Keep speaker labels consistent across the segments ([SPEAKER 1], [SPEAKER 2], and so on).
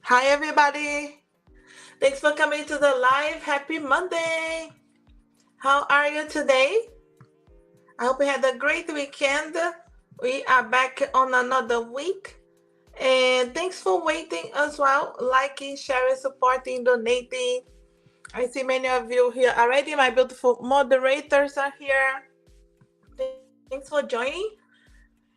[SPEAKER 1] Hi, everybody. Thanks for coming to the live. Happy Monday. How are you today? I hope you had a great weekend. We are back on another week. And thanks for waiting as well, liking, sharing, supporting, donating. I see many of you here already. My beautiful moderators are here. Thanks for joining.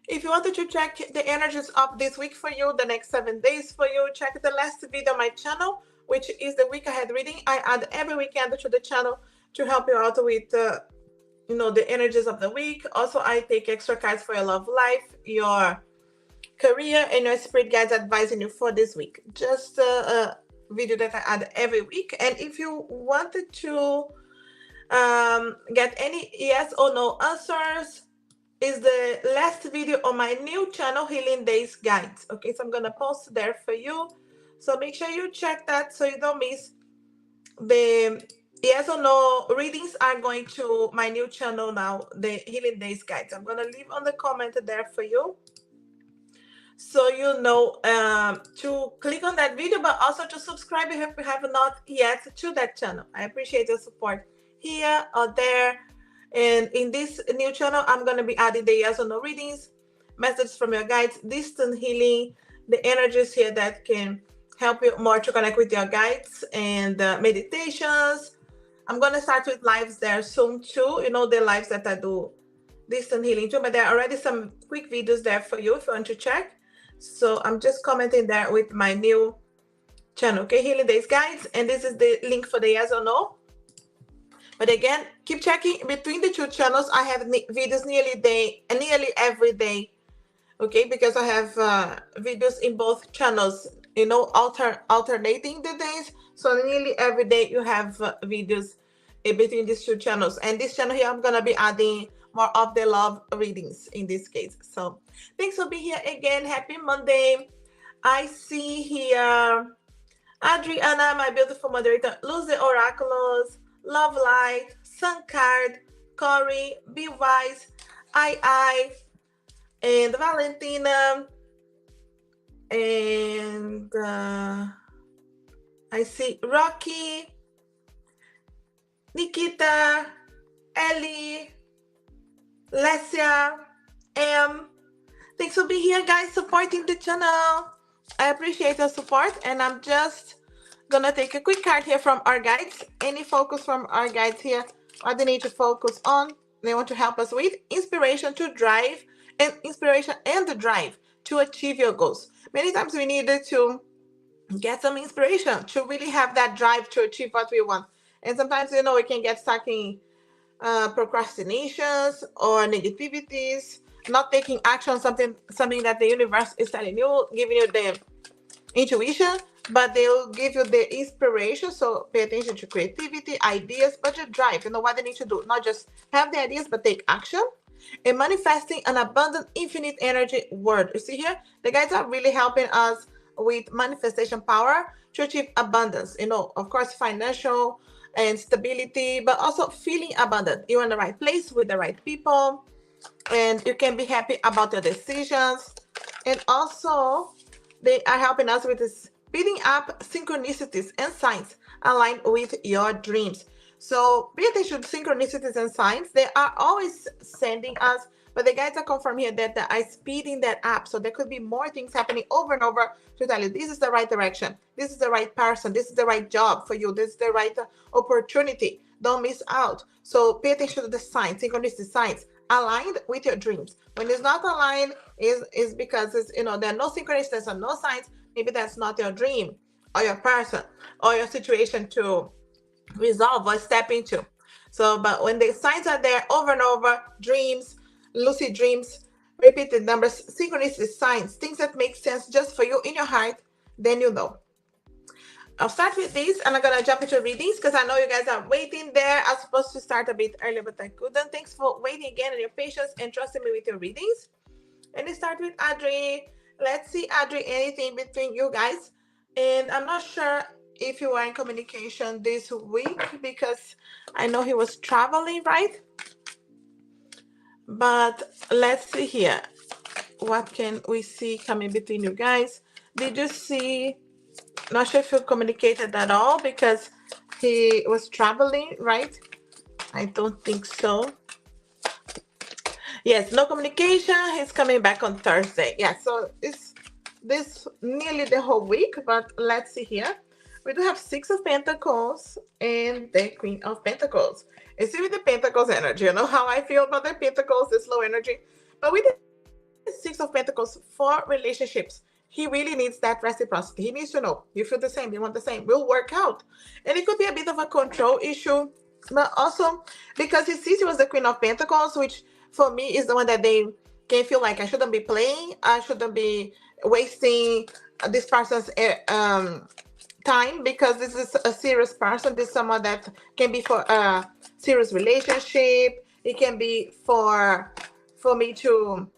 [SPEAKER 1] If you wanted to check the energies up this week for you, the next 7 days for you, check the last video on my channel, which is the week ahead reading. I add every weekend to the channel to help you out with, the energies of the week. Also, I take extra cards for your love life, your career, and your spirit guides advising you for this week. Just a video that I add every week. And if you wanted to get any yes or no answers, is the last video on my new channel, Healing Days Guides. Okay, so I'm gonna post there for you. So make sure you check that so you don't miss the yes or no readings are going to my new channel now, the Healing Days Guides. I'm gonna leave on the comment there for you, so you know to click on that video, but also to subscribe if you have not yet to that channel. I appreciate your support here or there. And in this new channel, I'm going to be adding the yes or no readings, messages from your guides, distant healing, the energies here that can help you more to connect with your guides, and meditations. I'm going to start with lives there soon too. You know, the lives that I do distant healing too, but there are already some quick videos there for you if you want to check. So I'm just commenting there with my new channel, okay, Healing Days Guides, and this is the link for the yes or no. But again, keep checking between the two channels. I have videos nearly every day, okay, because I have videos in both channels, you know, alternating the days. So nearly every day you have videos between these two channels. And this channel here, I'm gonna be adding more of the love readings in this case. So thanks for being here again. Happy Monday. I see here Adriana, my beautiful moderator, Luz the Oraculos, Love Light, Sun Card, Corey, Be Wise, I, and Valentina, and I see Rocky, Nikita, Ellie, Lesia, M. Thanks for being here, guys, supporting the channel. I appreciate your support, and I'm just gonna take a quick card here from our guides. Any focus from our guides here? What they need to focus on? They want to help us with inspiration to drive, and inspiration and the drive to achieve your goals. Many times we needed to get some inspiration to really have that drive to achieve what we want. And sometimes, you know, we can get stuck in procrastinations or negativities, not taking action on something that the universe is telling you, giving you the intuition, but they'll give you the inspiration. So pay attention to creativity, ideas, but your drive, you know what they need to do, not just have the ideas but take action. And manifesting an abundant infinite energy word. You see here, the guides are really helping us with manifestation power to achieve abundance, you know, of course, financial and stability, but also feeling abundant. You're in the right place with the right people, and you can be happy about your decisions. And also they are helping us with speeding up synchronicities and signs aligned with your dreams. So pay attention to synchronicities and signs. They are always sending us, but the guides are confirming here that they are speeding that up. So there could be more things happening over and over to tell you this is the right direction, this is the right person, this is the right job for you, this is the right opportunity. Don't miss out. So pay attention to the signs, synchronicity signs aligned with your dreams. When it's not aligned, is because it's, you know, there are no synchronicities and no signs. Maybe that's not your dream or your person or your situation to resolve or step into. So, but when the signs are there over and over, dreams, lucid dreams, repeated numbers, synchronicity signs, things that make sense just for you in your heart, then you know. I'll start with these, and I'm gonna jump into readings because I know you guys are waiting there. I was supposed to start a bit earlier, but I couldn't. Thanks for waiting again and your patience and trusting me with your readings. Let me start with Adri. Let's see, Adri, anything between you guys. And I'm not sure if you were in communication this week because I know he was traveling, right? But let's see here. What can we see coming between you guys? Did you see Not sure if you communicated at all because he was traveling, right? I don't think so. Yes, no communication. He's coming back on Thursday. Yeah, so it's this nearly the whole week, but let's see here. We do have Six of Pentacles and the Queen of Pentacles. You see with the Pentacles energy, you know how I feel about the Pentacles, this low energy. But with the Six of Pentacles for relationships, he really needs that reciprocity. He needs to know you feel the same, you want the same, will work out. And it could be a bit of a control issue, but also because he sees you as the Queen of Pentacles, which for me is the one that they can feel like I shouldn't be playing, I shouldn't be wasting this person's time because this is a serious person. This is someone that can be for a serious relationship. It can be for me to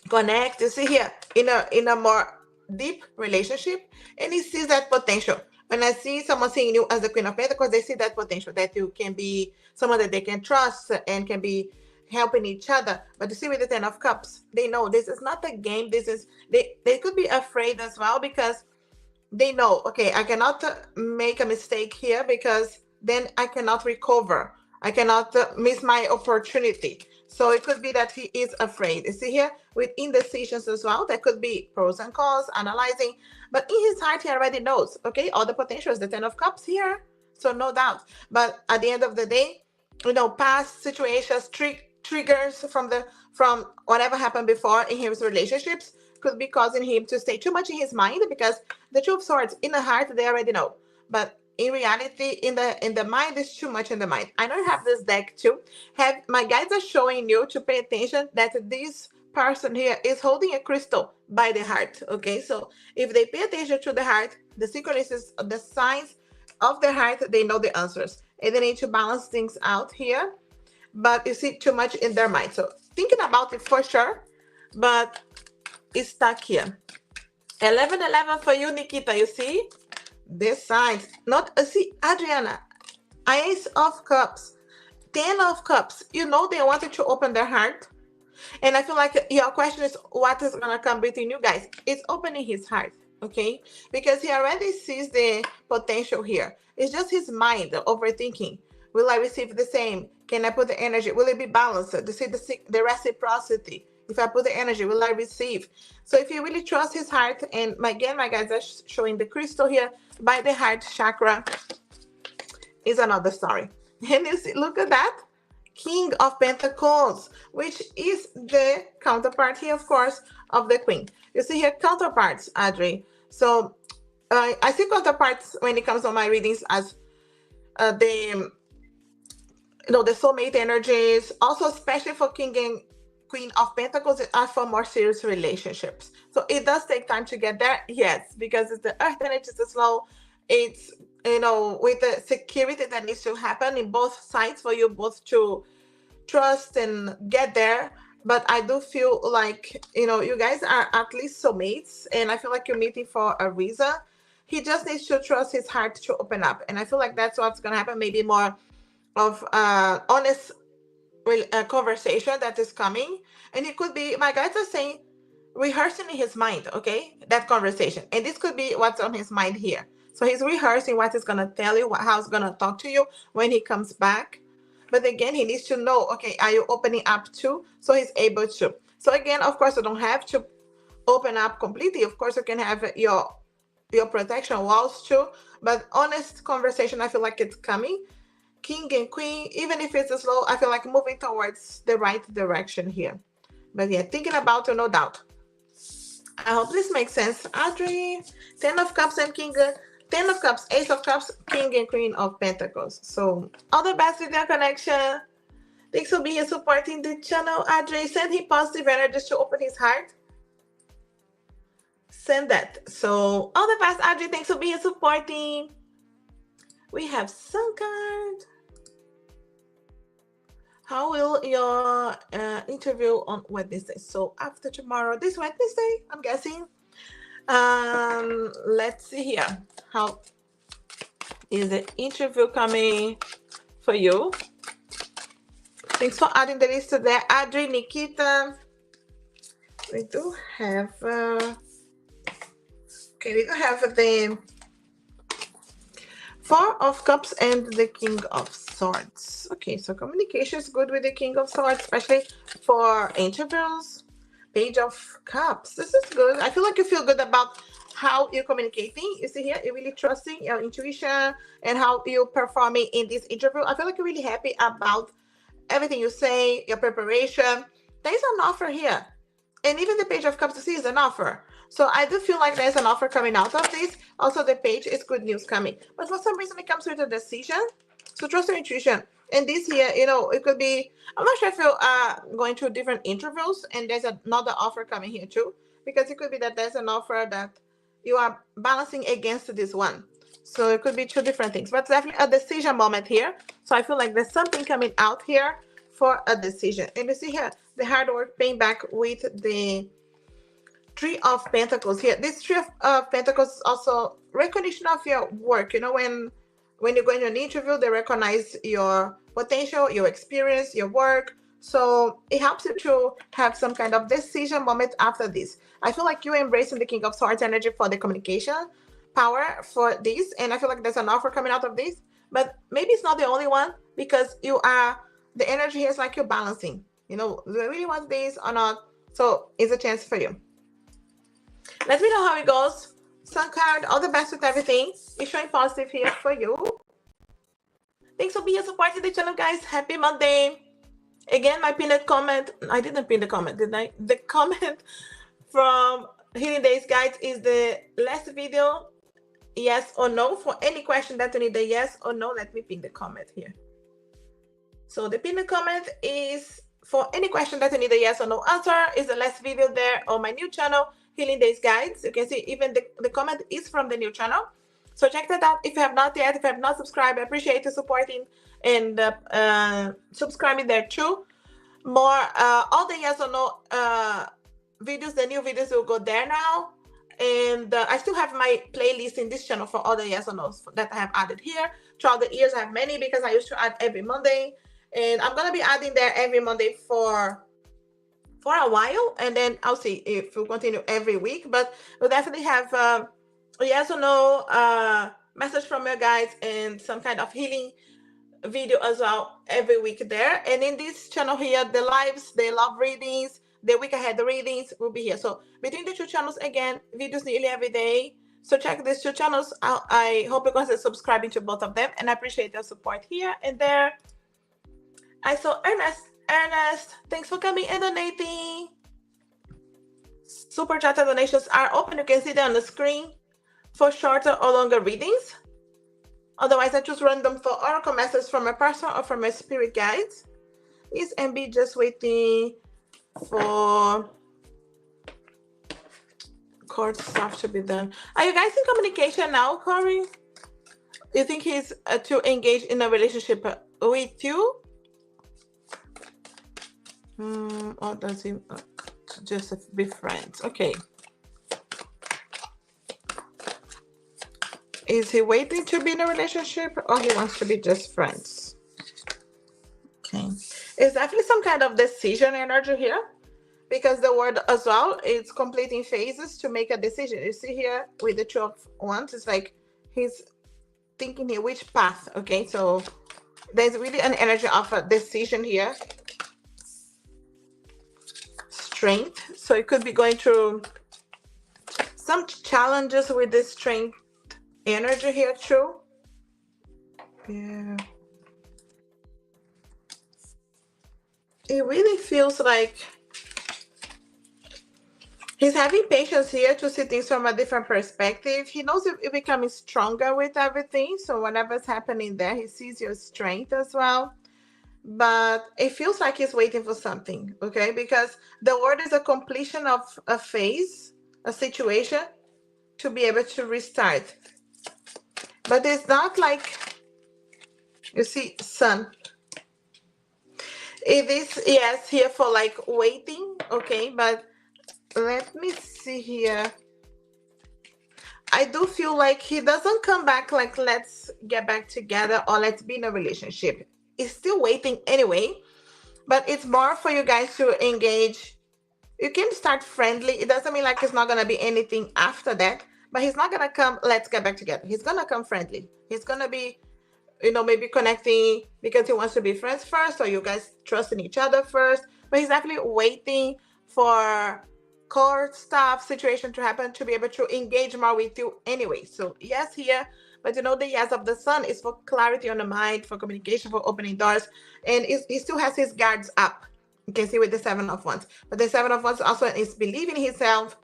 [SPEAKER 1] connect. You see here in a more deep relationship, and he sees that potential. When I see someone seeing you as the Queen of Pentacles, they see that potential that you can be someone that they can trust and can be helping each other. But you see with the Ten of Cups, they know this is not a game. This is they could be afraid as well because they know, okay, I cannot make a mistake here because then I cannot recover. I cannot miss my opportunity. So it could be that he is afraid. You see here with indecisions as well. There could be pros and cons, analyzing. But in his heart, he already knows, okay, all the potentials, the Ten of Cups here. So no doubt. But at the end of the day, past situations, triggers from whatever happened before in his relationships could be causing him to stay too much in his mind because the Two of Swords in the heart they already know, but in reality in the mind is too much in the mind. I know you have this deck too. Have my guides are showing you to pay attention that this person here is holding a crystal by the heart. Okay, so if they pay attention to the heart, the synchronicities, the signs of the heart, they know the answers, and they need to balance things out here. But you see too much in their mind, so thinking about it for sure, but it's stuck here. 1111 for you, Nikita. You see this sign, not see Adriana, Ace of Cups, 10 of Cups. They wanted to open their heart, and I feel like your question is what is gonna come between you guys. It's opening his heart, okay, because he already sees the potential here. It's just his mind overthinking. Will I receive the same? Can I put the energy? Will it be balanced? To see the reciprocity. If I put the energy, will I receive? So if you really trust his heart, and again, my guys are showing the crystal here by the heart chakra, is another story. And you see, look at that. King of Pentacles, which is the counterpart here, of course, of the Queen. You see here, counterparts, Adri. So I see counterparts when it comes on my readings as the soulmate energies, also especially for King and Queen of Pentacles are for more serious relationships. So it does take time to get there, yes, because it's the earth energy is slow. It's with the security that needs to happen in both sides for you both to trust and get there. But I do feel like you guys are at least soulmates, and I feel like you're meeting for a reason. He just needs to trust his heart to open up, and I feel like that's what's gonna happen. Maybe more of honest conversation that is coming, and it could be my guides are saying rehearsing in his mind, okay, that conversation, and this could be what's on his mind here. So he's rehearsing what he's gonna tell you, how he's gonna talk to you when he comes back. But again, he needs to know, okay, are you opening up too? So he's able to. So again, of course, you don't have to open up completely. Of course, you can have your protection walls too, but honest conversation, I feel like it's coming. King and Queen, even if it's slow, I feel like moving towards the right direction here. But yeah, thinking about it, no doubt. I hope this makes sense. Audrey, 10 of Cups and King, 10 of Cups, Ace of Cups, King and Queen of Pentacles. So all the best with your connection. Thanks for being here supporting the channel. Audrey, send him positive energy to open his heart. Send that. So all the best, Audrey. Thanks for being here supporting. We have Sun card. How will your interview on Wednesday? So after tomorrow, this Wednesday, I'm guessing. Let's see here. How is the interview coming for you? Thanks for adding the list to there. Adri, Nikita. We do have... okay, we do have the Four of Cups and the King of Swords. Okay, so communication is good with the King of Swords, especially for interviews. Page of Cups. This is good. I feel like you feel good about how you're communicating. You see here, you're really trusting your intuition and how you're performing in this interview. I feel like you're really happy about everything you say, your preparation. There's an offer here. And even the Page of Cups to see is an offer. So I do feel like there's an offer coming out of this. Also, the page is good news coming. But for some reason, it comes with a decision. So trust your intuition. And this here, it could be, I'm not sure if you are going through different interviews and there's another offer coming here too. Because it could be that there's an offer that you are balancing against this one. So it could be two different things. But definitely a decision moment here. So I feel like there's something coming out here for a decision. And you see here, the hard work paying back with the Three of Pentacles here. This Three of Pentacles is also recognition of your work. When you go into an interview, they recognize your potential, your experience, your work. So it helps you to have some kind of decision moment after this. I feel like you're embracing the King of Swords energy for the communication power for this. And I feel like there's an offer coming out of this. But maybe it's not the only one because the energy here is like you're balancing. Do I really want this or not? So it's a chance for you. Let me know how it goes. Sun card, all the best with everything. It's showing positive here for you. Thanks for being supporting the channel, guys. Happy Monday. Again, my pinned comment. I didn't pin the comment, did I? The comment from Healing Days Guides is the last video. Yes or no. For any question that you need a yes or no, let me pin the comment here. So the pinned comment is for any question that you need a yes or no answer. Is the last video there on my new channel, Healing Days Guides. You can see even the comment is from the new channel. So check that out if you have not yet. If you have not subscribed, I appreciate you supporting and subscribing there too. More all the yes or no videos, the new videos will go there now. And I still have my playlist in this channel for all the yes or no's that I have added here. Throughout the years, I have many because I used to add every Monday. And I'm going to be adding there every Monday for a while. And then I'll see if we'll continue every week. But we'll definitely have a yes or no message from your guys and some kind of healing video as well every week there. And in this channel here, the lives, the love readings, the week ahead readings will be here. So between the two channels, again, videos nearly every day. So check these two channels. I hope you guys are subscribing to both of them. And I appreciate your support here and there. I saw Ernest, thanks for coming and donating. Super chat donations are open. You can see them on the screen for shorter or longer readings. Otherwise, I choose random for oracle messages from my person or from my spirit guides. Is MB just waiting for court stuff to be done? Are you guys in communication now, Corey? You think he's to engage in a relationship with you? Or does he just be friends? Okay. Is he waiting to be in a relationship or he wants to be just friends? Okay. It's definitely some kind of decision energy here because the word as well is completing phases to make a decision. You see here with the Two of Wands, it's like he's thinking here which path. Okay, so there's really an energy of a decision here. Strength. So it could be going through some challenges with this strength energy here too. Yeah. It really feels like he's having patience here to see things from a different perspective. He knows you're becoming stronger with everything. So whatever's happening there, he sees your strength as well. But it feels like he's waiting for something, okay? Because the word is a completion of a phase, a situation to be able to restart. But it's not like, you see, sun. It is, yes, here for like waiting, okay? But let me see here. I do feel like he doesn't come back like, let's get back together or let's be in a relationship. He's still waiting anyway, but it's more for you guys to engage. You can start friendly. It doesn't mean like it's not going to be anything after that, but he's not gonna come, let's get back together. He's gonna come friendly. He's gonna be, maybe connecting because he wants to be friends first, or you guys trusting each other first. But he's actually waiting for court stuff situation to happen to be able to engage more with you anyway. So yes here, but the yes of the sun is for clarity on the mind, for communication, for opening doors, and he still has his guards up. You can see with the Seven of Wands, but the Seven of Wands also is believing himself.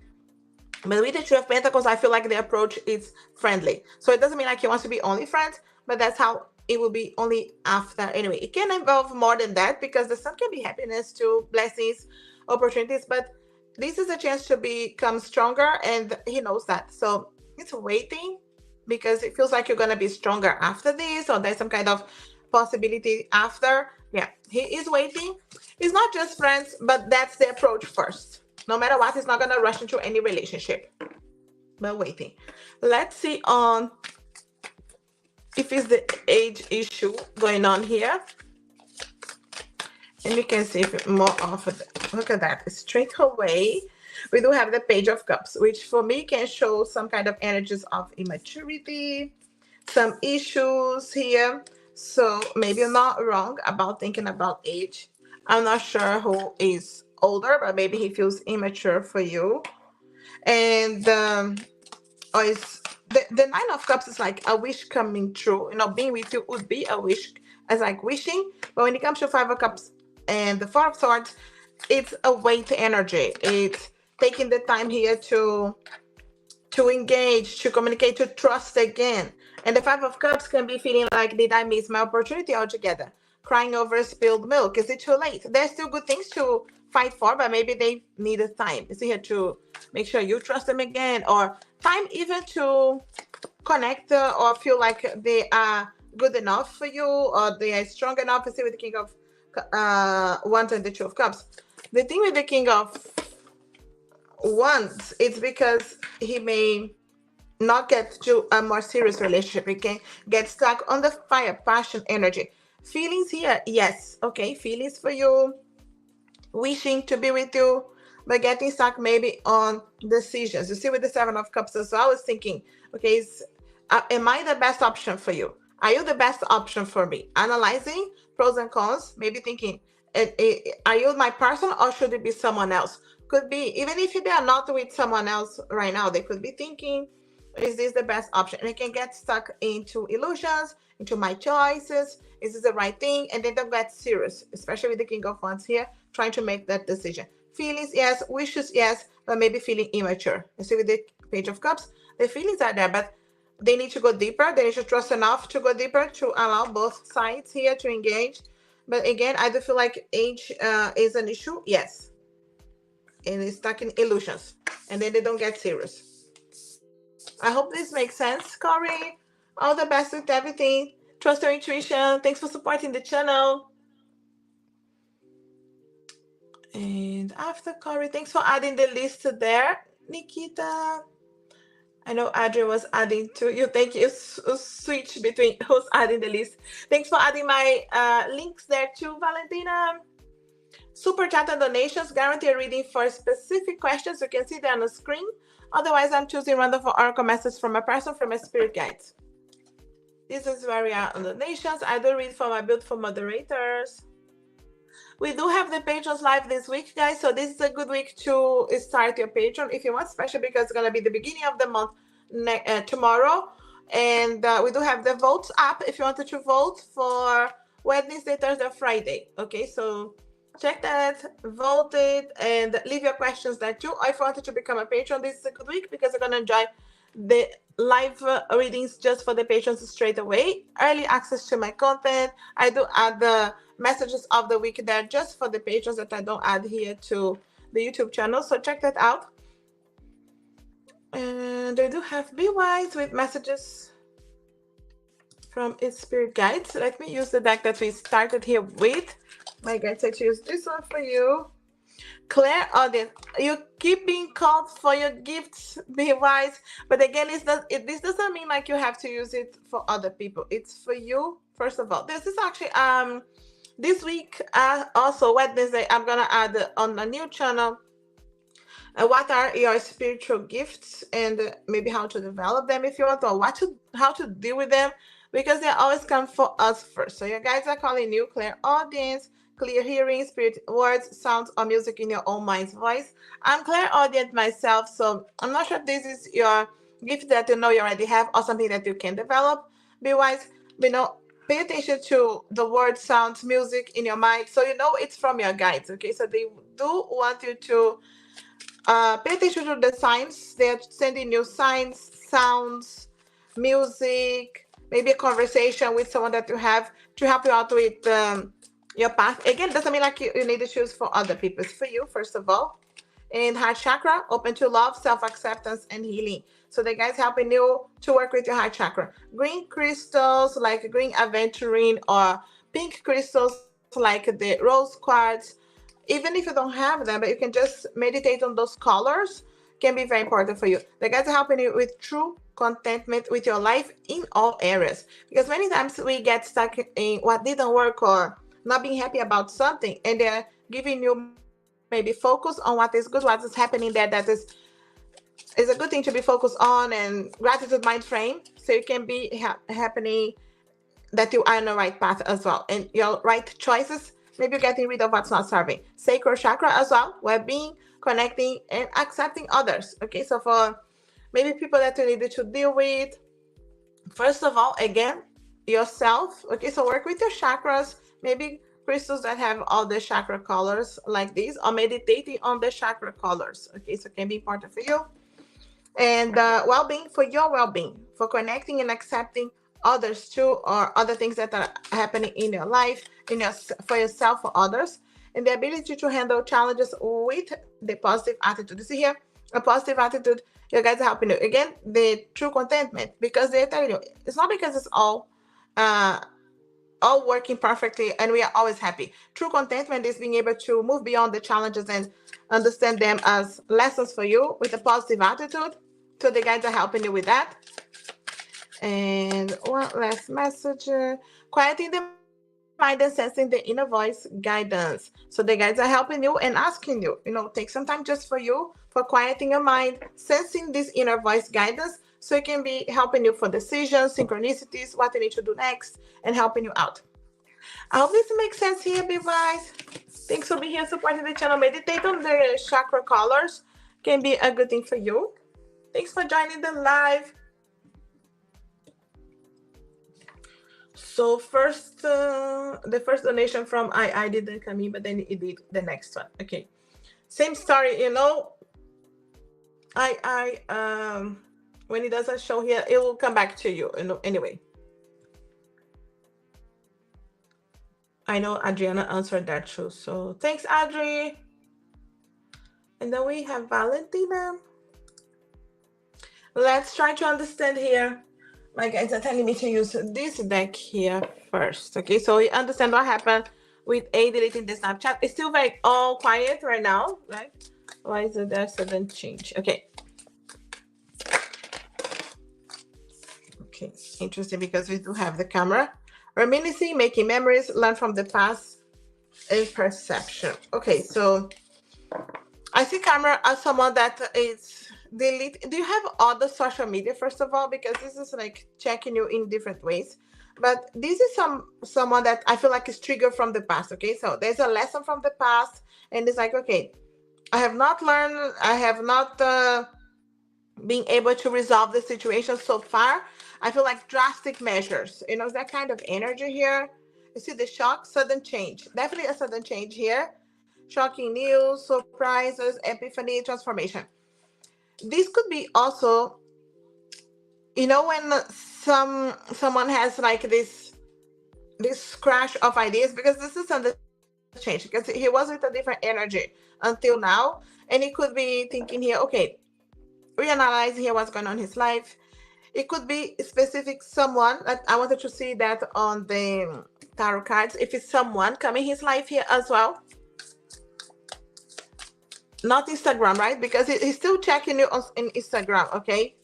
[SPEAKER 1] But with the Two of Pentacles, I feel like the approach is friendly. So it doesn't mean like he wants to be only friends, but that's how it will be only after. Anyway, it can involve more than that because the sun can be happiness too, blessings, opportunities. But this is a chance to become stronger, and he knows that. So it's waiting because it feels like you're going to be stronger after this, or there's some kind of possibility after. Yeah, he is waiting. It's not just friends, but that's the approach first. No matter what, he's not going to rush into any relationship, but waiting. Let's see on if it's the age issue going on here. And you can see if more of it. Look at that. Straight away, we do have the Page of Cups, which for me can show some kind of energies of immaturity, some issues here. So maybe you're not wrong about thinking about age. I'm not sure who is older, but maybe he feels immature for you. And or it's the Nine of Cups is like a wish coming true. Being with you would be a wish, as like wishing. But when it comes to Five of Cups and the Four of Swords, it's a weight energy. It's taking the time here to engage, to communicate, to trust again. And the Five of Cups can be feeling like, did I miss my opportunity altogether? Crying over spilled milk. Is it too late? There's still good things to fight for, but maybe they needed time. It's here to make sure you trust them again, or time even to connect or feel like they are good enough for you, or they are strong enough. See with the King of Wands and the Two of Cups. The thing with the King of Wands, it's because he may not get to a more serious relationship. He can get stuck on the fire, passion, energy. Feelings here, yes, okay, feelings for you, wishing to be with you, but getting stuck maybe on decisions. You see with the Seven of Cups as well, I was thinking, okay, am I the best option for you? Are you the best option for me? Analyzing pros and cons, maybe thinking, are you my person or should it be someone else? Could be, even if they are not with someone else right now, they could be thinking, is this the best option? And they can get stuck into illusions, into my choices. Is this the right thing? And then they'll get serious, especially with the King of Wands here, trying to make that decision. Feelings, yes. Wishes, yes. But maybe feeling immature. You see with the Page of Cups, the feelings are there, but they need to go deeper. They need to trust enough to go deeper to allow both sides here to engage. But again, I do feel like age is an issue. Yes. And it's stuck in illusions. And then they don't get serious. I hope this makes sense, Corey. All the best with everything. Trust your intuition. Thanks for supporting the channel. And after Corey, thanks for adding the list there, Nikita. I know Adrian was adding to you. Thank you. Switch between who's adding the list. Thanks for adding my links there too, Valentina. Super chat and donations guarantee a reading for specific questions. You can see them on the screen. Otherwise, I'm choosing random for oracle message from a person, from a spirit guide. This is where we are on donations. I do read for my beautiful moderators. We do have the patrons live this week, guys. So this is a good week to start your Patreon if you want, especially because it's going to be the beginning of the month tomorrow. And we do have the votes app if you wanted to vote for Wednesday, Thursday, Friday. Okay, so check that, vote it, and leave your questions there too. Or if you wanted to become a patron, this is a good week because you're going to enjoy the live readings just for the patrons straight away. Early access to my content. I do add the messages of the week there just for the patrons that I don't add here to the YouTube channel. So check that out. And they do have Be Wise with messages from its spirit guides. Let me use the deck that we started here with. My guide said to use this one for you. Claire audience, you keep being called for your gifts. Be wise, but again, this doesn't mean like you have to use it for other people. It's for you first of all. This is actually this week also Wednesday. I'm gonna add on a new channel what are your spiritual gifts, and maybe how to develop them if you want, or how to deal with them, because they always come for us first. So your guides are calling you clear audience, clear hearing, spirit words, sounds, or music in your own mind's voice. I'm clear audience myself, so I'm not sure if this is your gift that you know you already have or something that you can develop. Be wise, pay attention to the word, sounds, music in your mind, so you know it's from your guides. Okay, so they do want you to pay attention to the signs. They're sending you signs, sounds, music, maybe a conversation with someone that you have to help you out with your path. Again, doesn't mean like you need to choose for other people. It's for you, first of all. And heart chakra, open to love, self-acceptance, and healing. So the guys helping you to work with your heart chakra. Green crystals like green aventurine, or pink crystals like the rose quartz. Even if you don't have them, but you can just meditate on those colors, can be very important for you. The guys are helping you with true contentment with your life in all areas. Because many times we get stuck in what didn't work or not being happy about something, and they're giving you maybe focus on what is good, what is happening there, that is a good thing to be focused on, and gratitude mind frame, so it can be happening that you are on the right path as well, and your right choices. Maybe you're getting rid of what's not serving. Sacral chakra as well, well-being, connecting, and accepting others. Okay, so for maybe people that you needed to deal with, first of all, again, yourself. Okay, so work with your chakras. Maybe crystals that have all the chakra colors like these, or meditating on the chakra colors. Okay, so it can be important for you. And well-being, for your well-being, for connecting and accepting others too, or other things that are happening in your life, for yourself, for others, and the ability to handle challenges with the positive attitude. You see here, a positive attitude. You guys are helping you again, the true contentment, because they're telling you it's not because it's uh all working perfectly and we are always happy. True contentment is being able to move beyond the challenges and understand them as lessons for you with a positive attitude. So the guides are helping you with that. And one last message, quieting the mind and sensing the inner voice guidance. So the guides are helping you and asking you, take some time just for you, for quieting your mind, sensing this inner voice guidance, so it can be helping you for decisions, synchronicities, what you need to do next, and helping you out. I hope this makes sense here, be wise. Thanks for being here supporting the channel. Meditate on the chakra colors can be a good thing for you. Thanks for joining the live. So first, the first donation from I didn't come in, but then it did the next one. Okay, same story. When it doesn't show here, it will come back to you. Anyway, I know Adriana answered that too. So thanks, Adri. And then we have Valentina. Let's try to understand here. My guys are telling me to use this deck here first. Okay, so you understand what happened with A deleting the Snapchat. It's still very all quiet right now, right? Why is it there sudden change? Okay. Okay, interesting, because we do have the camera. Reminiscing, making memories, learn from the past, and perception. Okay, so I see camera as someone that is delete. Do you have other social media, first of all? Because this is like checking you in different ways. But this is someone that I feel like is triggered from the past. Okay, so there's a lesson from the past, and it's like, okay, I have not learned, I have not been able to resolve the situation so far. I feel like drastic measures, that kind of energy here. You see the shock, sudden change, definitely a sudden change here. Shocking news, surprises, epiphany, transformation. This could be also, when someone has like this crash of ideas, because this is on the change, because he was with a different energy until now, and he could be thinking here, okay, reanalyzing here what's going on in his life. It could be specific someone that I wanted to see that on the tarot cards, if it's someone coming his life here as well. Not Instagram, right? Because he's still checking you on Instagram, okay?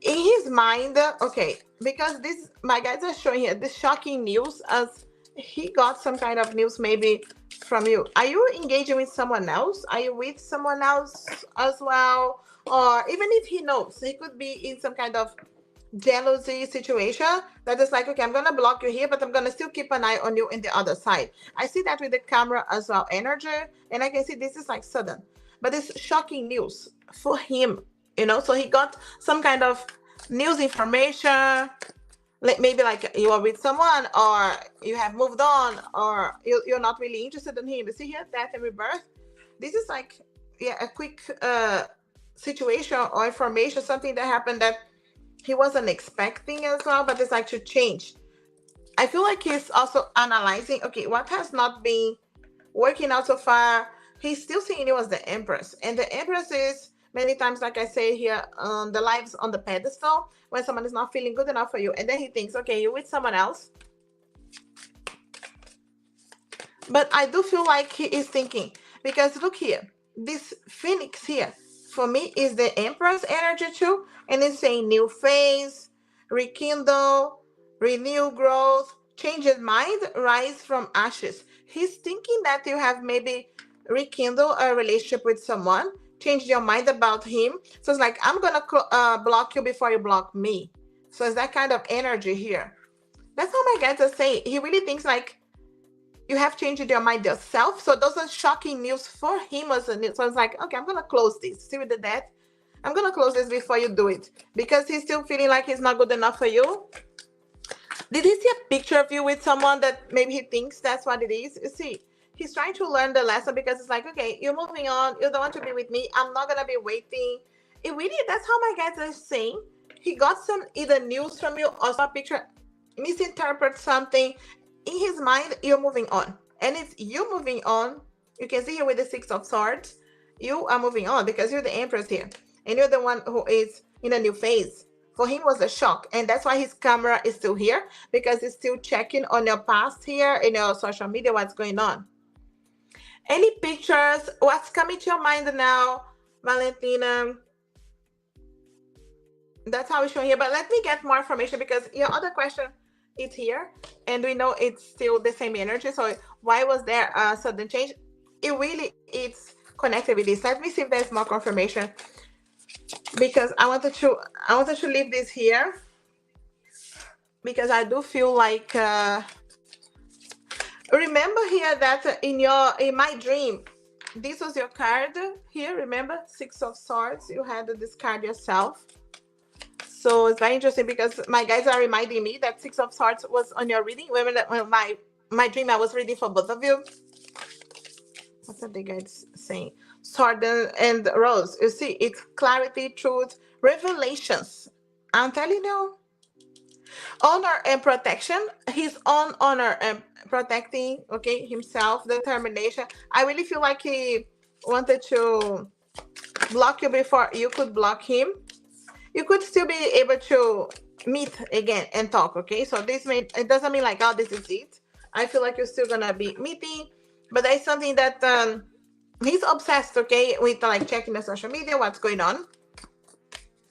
[SPEAKER 1] In his mind, okay, because my guys are showing here this shocking news as he got some kind of news maybe from you. Are you engaging with someone else? Are you with someone else as well? Or even if he knows, he could be in some kind of jealousy situation that is like, okay, I'm gonna block you here, but I'm gonna still keep an eye on you in the other side. I see that with the camera as well, energy, and I can see this is like sudden, but it's shocking news for him, So he got some kind of news information, like maybe like you are with someone, or you have moved on, or you're not really interested in him. You see here, death and rebirth. This is like, yeah, a quick situation or information, something that happened that he wasn't expecting as well, but it's like to change. I feel like he's also analyzing, okay, what has not been working out so far. He's still seeing you as the Empress. And the Empress is many times, like I say here, the lives on the pedestal when someone is not feeling good enough for you. And then he thinks, okay, you're with someone else. But I do feel like he is thinking, because look here, this Phoenix here, for me, is the Empress energy too. And it's saying new phase, rekindle, renew growth, change your mind, rise from ashes. He's thinking that you have maybe rekindle a relationship with someone, change your mind about him. So it's like, I'm going to block you before you block me. So it's that kind of energy here. That's how my guys are saying. He really thinks like, you have changed your mind yourself. So those are shocking news for him as a news. So it's like, okay, I'm going to close this. See with the death? I'm going to close this before you do it. Because he's still feeling like he's not good enough for you. Did he see a picture of you with someone that maybe he thinks that's what it is? You see, he's trying to learn the lesson, because it's like, okay, you're moving on. You don't want to be with me. I'm not going to be waiting. It really, that's how my guys are saying. He got some either news from you or some picture, misinterpret something. In his mind, you're moving on. And it's you moving on. You can see here with the Six of Swords, you are moving on because you're the Empress here. And you're the one who is in a new phase. For him was a shock. And that's why his camera is still here, because he's still checking on your past here, in your social media, what's going on. Any pictures? What's coming to your mind now, Valentina? That's how it's showing here. But let me get more information, because your other question is here. And we know it's still the same energy. So why was there a sudden change? It really is connected with this. Let me see if there's more confirmation, because I wanted to leave this here, because I do feel like remember here that in my dream, this was your card here. Remember, Six of Swords, you had to discard yourself. So it's very interesting, because my guys are reminding me that Six of Swords was on your reading. When my dream, I was reading for both of you. What are the guys saying? Sword and Rose. You see, it's clarity, truth, revelations. I'm telling you. Honor and protection. He's on honor and protecting, okay, himself, determination. I really feel like he wanted to block you before you could block him. You could still be able to meet again and talk, okay? So it doesn't mean like, oh, this is it. I feel like you're still gonna be meeting, but there's something that he's obsessed, okay, with like checking the social media, what's going on.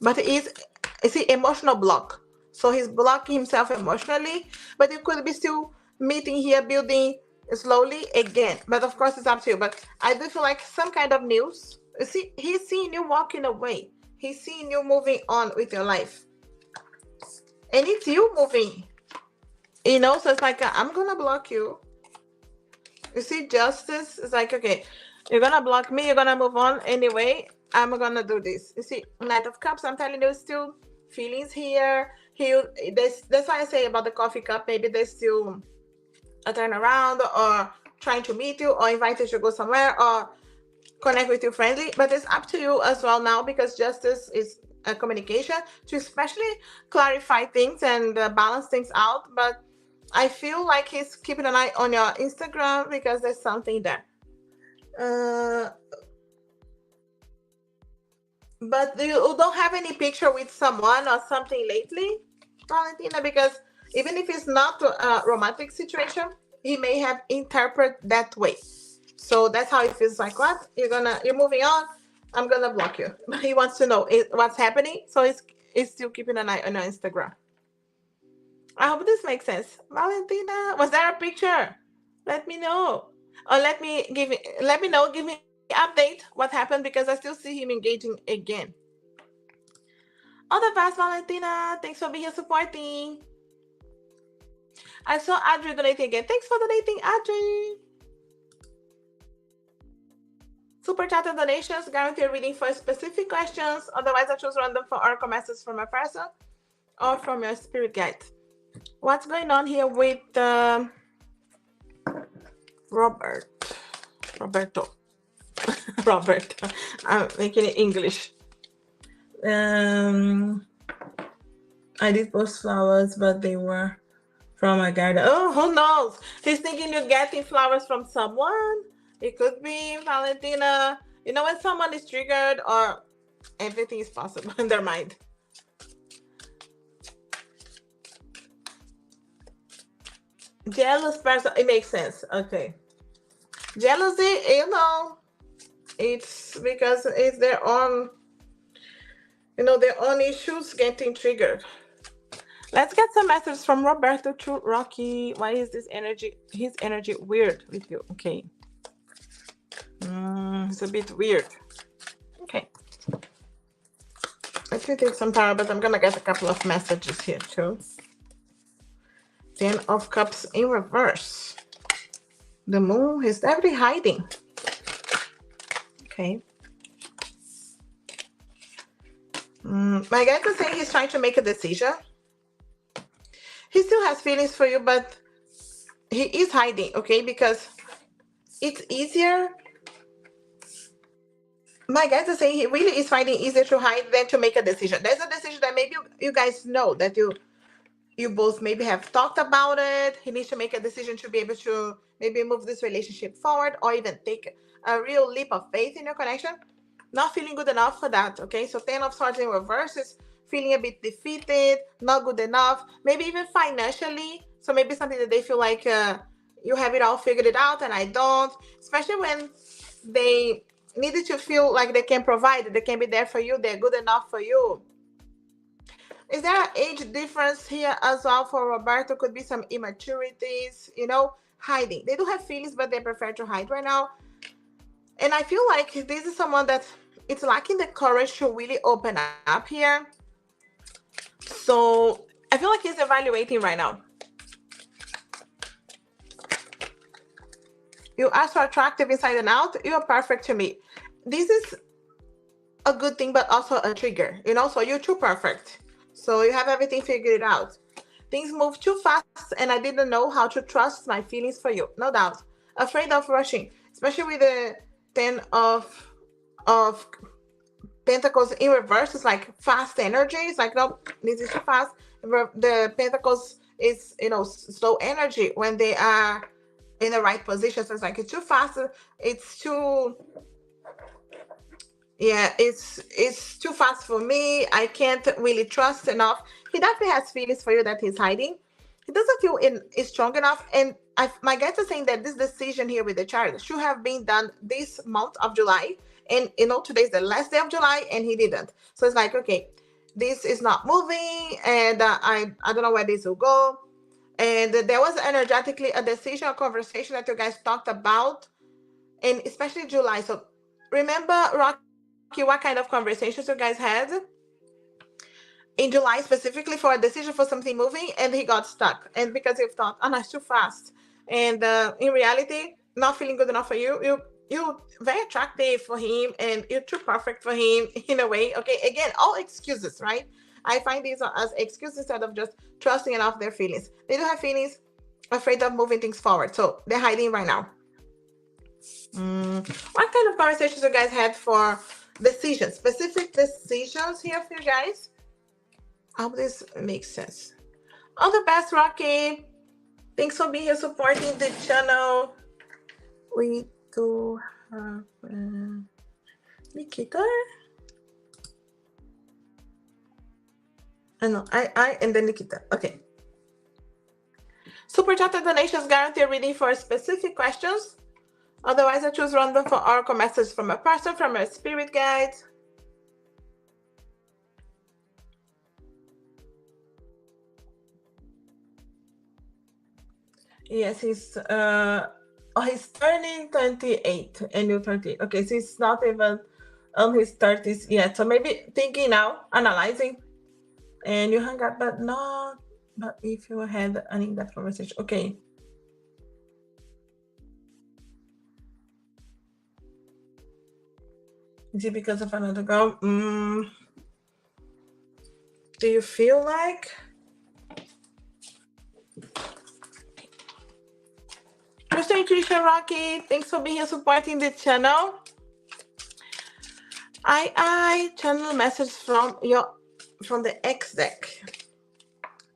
[SPEAKER 1] But it's emotional block. So he's blocking himself emotionally, but you could be still meeting here, building slowly again. But of course, it's up to you. But I do feel like some kind of news. You see, he's seeing you walking away. He's seeing you moving on with your life. And it's you moving. So it's like, I'm going to block you. You see, justice is like, okay, you're going to block me. You're going to move on anyway. I'm going to do this. You see, Knight of Cups, I'm telling you, still feelings here. That's why I say about the coffee cup. Maybe there's still a turnaround, or trying to meet you, or invite you to go somewhere, or connect with you friendly. But it's up to you as well now, because justice is a communication to especially clarify things and balance things out. But I feel like he's keeping an eye on your Instagram, because there's something there. But you don't have any picture with someone or something lately, Valentina? Because even if it's not a romantic situation, he may have interpreted that way. So that's how it feels like. What? You're moving on. I'm gonna block you. He wants to know what's happening. So he's still keeping an eye on your Instagram. I hope this makes sense. Valentina, was there a picture? Let me know. Or let me know, give me update what happened because I still see him engaging again. All the best, Valentina. Thanks for being here supporting. I saw Adri donating again. Thanks for donating, Adri. Super chat and donations, guarantee reading for specific questions. Otherwise, I choose random for oracle messages from a person or from your spirit guide. What's going on here with Roberto? Robert. I'm making it English. I did post flowers, but they were from a garden. Oh, who knows? He's thinking you're getting flowers from someone. It could be Valentina. You know when someone is triggered or everything is possible in their mind. Jealous person. It makes sense. Okay. Jealousy, it's because it's their own, their own issues getting triggered. Let's get some messages from Roberto to Rocky. Why is his energy weird with you? Okay. It's a bit weird. Okay. Let me take some power, but I'm gonna get a couple of messages here too. 10 of Cups in reverse. The moon is definitely hiding. Okay. My guy is saying he's trying to make a decision. He still has feelings for you, but he is hiding, okay? Because it's easier. My guys are saying he really is finding easier to hide than to make a decision. There's a decision that maybe you guys know that you both maybe have talked about it. He needs to make a decision to be able to maybe move this relationship forward or even take a real leap of faith in your connection. Not feeling good enough for that, okay? So 10 of Swords in reverse is feeling a bit defeated, not good enough, maybe even financially. So maybe something that they feel like you have it all figured it out and I don't, especially when they needed to feel like they can provide, they can be there for you, they're good enough for you. Is there an age difference here as well for Roberto? Could be some immaturities, hiding. They do have feelings, but they prefer to hide right now. And I feel like this is someone that it's lacking the courage to really open up here. So I feel like he's evaluating right now. You are so attractive inside and out. You're perfect to me. This is a good thing, but also a trigger, so you're too perfect. So you have everything figured out. Things move too fast and I didn't know how to trust my feelings for you. No doubt. Afraid of rushing, especially with the 10 of Pentacles in reverse. It's like fast energy. It's like, no, this is too fast. The Pentacles is, slow energy when they are in the right position. So it's like it's too fast. It's too, it's too fast for me. I can't really trust enough. He definitely has feelings for you that he's hiding. He doesn't feel is strong enough. And my guys are saying that this decision here with the Chariot should have been done this month of July. And today's the last day of July and he didn't. So it's like, okay, this is not moving and I don't know where this will go. And there was energetically a decision or conversation that you guys talked about, and especially July. So remember, Rocky, what kind of conversations you guys had in July specifically for a decision for something moving, and he got stuck. And because he thought, oh, no, it's too fast. And in reality, not feeling good enough for you, you're very attractive for him and you're too perfect for him in a way. Okay, again, all excuses, right? I find these as excuses instead of just trusting enough their feelings. They do have feelings, afraid of moving things forward. So they're hiding right now. What kind of conversations you guys had for decisions? Specific decisions here for you guys? I hope this makes sense. All the best, Rocky. Thanks for being here supporting the channel. We do have Nikita. I and then Nikita. Okay. Super chat donations guarantee reading for specific questions. Otherwise, I choose random for oracle messages from a person, from a spirit guide. Yes, he's turning 28 and you're 30. Okay, so he's not even on his 30s yet. So maybe thinking now, analyzing, and you hung up, but not. But if you had an in-depth conversation, okay. Is it because of another girl? Do you feel like? Mr. Nutrition Rocky, thanks for being here supporting the channel. I channel message from the X deck.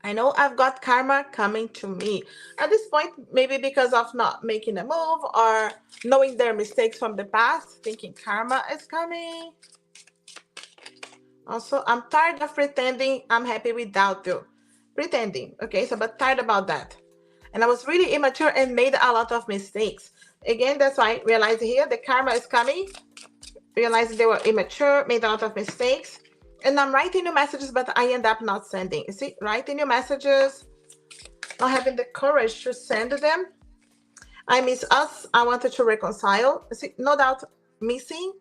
[SPEAKER 1] I know I've got karma coming to me. At this point, maybe because of not making a move or knowing their mistakes from the past, thinking karma is coming. Also, I'm tired of pretending I'm happy without you. Pretending, okay? So, but tired about that. And I was really immature and made a lot of mistakes. Again, that's why I realized here the karma is coming. Realized they were immature, made a lot of mistakes. And I'm writing new messages, but I end up not sending. You see, writing new messages, not having the courage to send them. I miss us. I wanted to reconcile. You see, no doubt missing,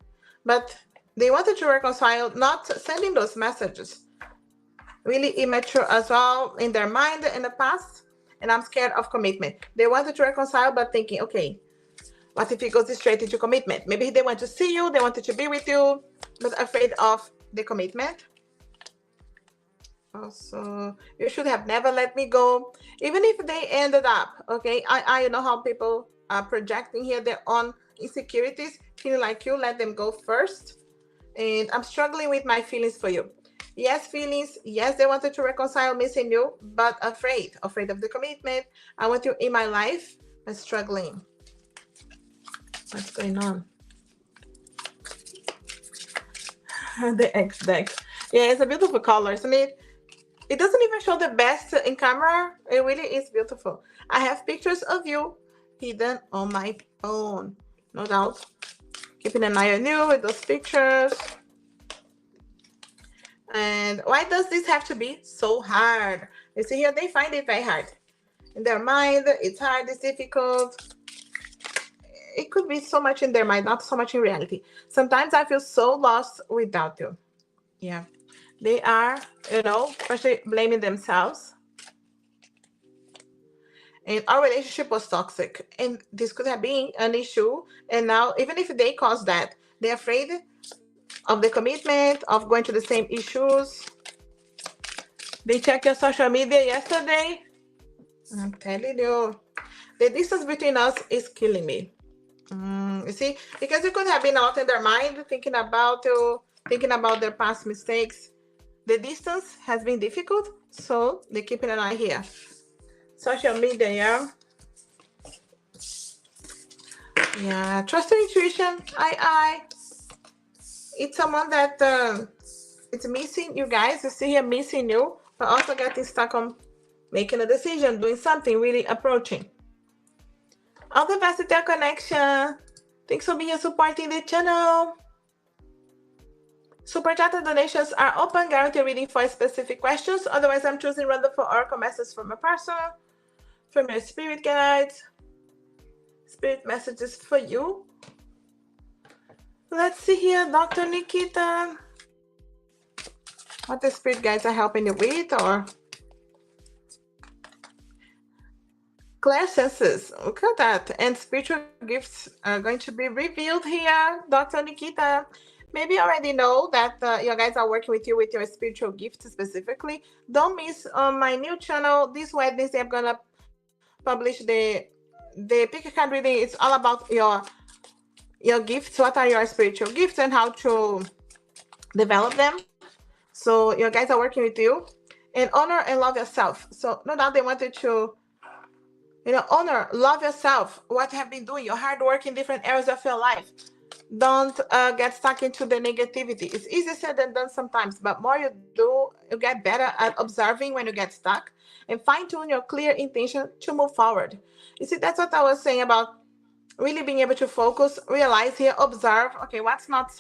[SPEAKER 1] but they wanted to reconcile, not sending those messages. Really immature as well in their mind in the past. And I'm scared of commitment. They wanted to reconcile, but thinking, okay, what if it goes straight into commitment? Maybe they want to see you, they wanted to be with you, but afraid of the commitment. Also, you should have never let me go. Even if they ended up, okay, I know how people are projecting here their own insecurities, feeling like you let them go first. And I'm struggling with my feelings for you. Yes, feelings. Yes, they wanted to reconcile missing you, but afraid of the commitment. I want you in my life, but struggling. What's going on? The X deck. Yeah, it's a beautiful color, isn't it? It doesn't even show the best in camera. It really is beautiful. I have pictures of you hidden on my phone. No doubt. Keeping an eye on you with those pictures. And why does this have to be so hard? You see here, they find it very hard. In their mind, it's hard, it's difficult. It could be so much in their mind, not so much in reality. Sometimes I feel so lost without you. Yeah. They are, especially blaming themselves. And our relationship was toxic. And this could have been an issue. And now, even if they caused that, they're afraid of the commitment, of going to the same issues. They checked your social media yesterday. I'm telling you, the distance between us is killing me. You see, because it could have been out in their mind, thinking about you, thinking about their past mistakes. The distance has been difficult, so they're keeping an eye here. Social media, yeah. Yeah, trust your intuition. It's someone that it's missing you guys. You see here missing you, but also getting stuck on making a decision, doing something, really approaching. All the best with their connection. Thanks for being supporting the channel. Super chat and donations are open, guarantee reading for specific questions. Otherwise, I'm choosing random for oracle messages from a person, from your spirit guides, spirit messages for you. Let's see here, Dr. Nikita. What the spirit guides are helping you with, or clear senses. Look at that. And spiritual gifts are going to be revealed here, Dr. Nikita. Maybe you already know that your guys are working with you with your spiritual gifts specifically. Don't miss on my new channel this Wednesday. I'm gonna publish the pick a card reading. It's all about your gifts. What are your spiritual gifts and how to develop them. So your guys are working with you, and honor and love yourself. So no doubt they wanted to, honor, love yourself. What you have been doing, your hard work in different areas of your life. Don't get stuck into the negativity. It's easier said than done sometimes, but more you do, you get better at observing when you get stuck and fine-tune your clear intention to move forward. You see, that's what I was saying about really being able to focus, realize here, observe, okay, what's not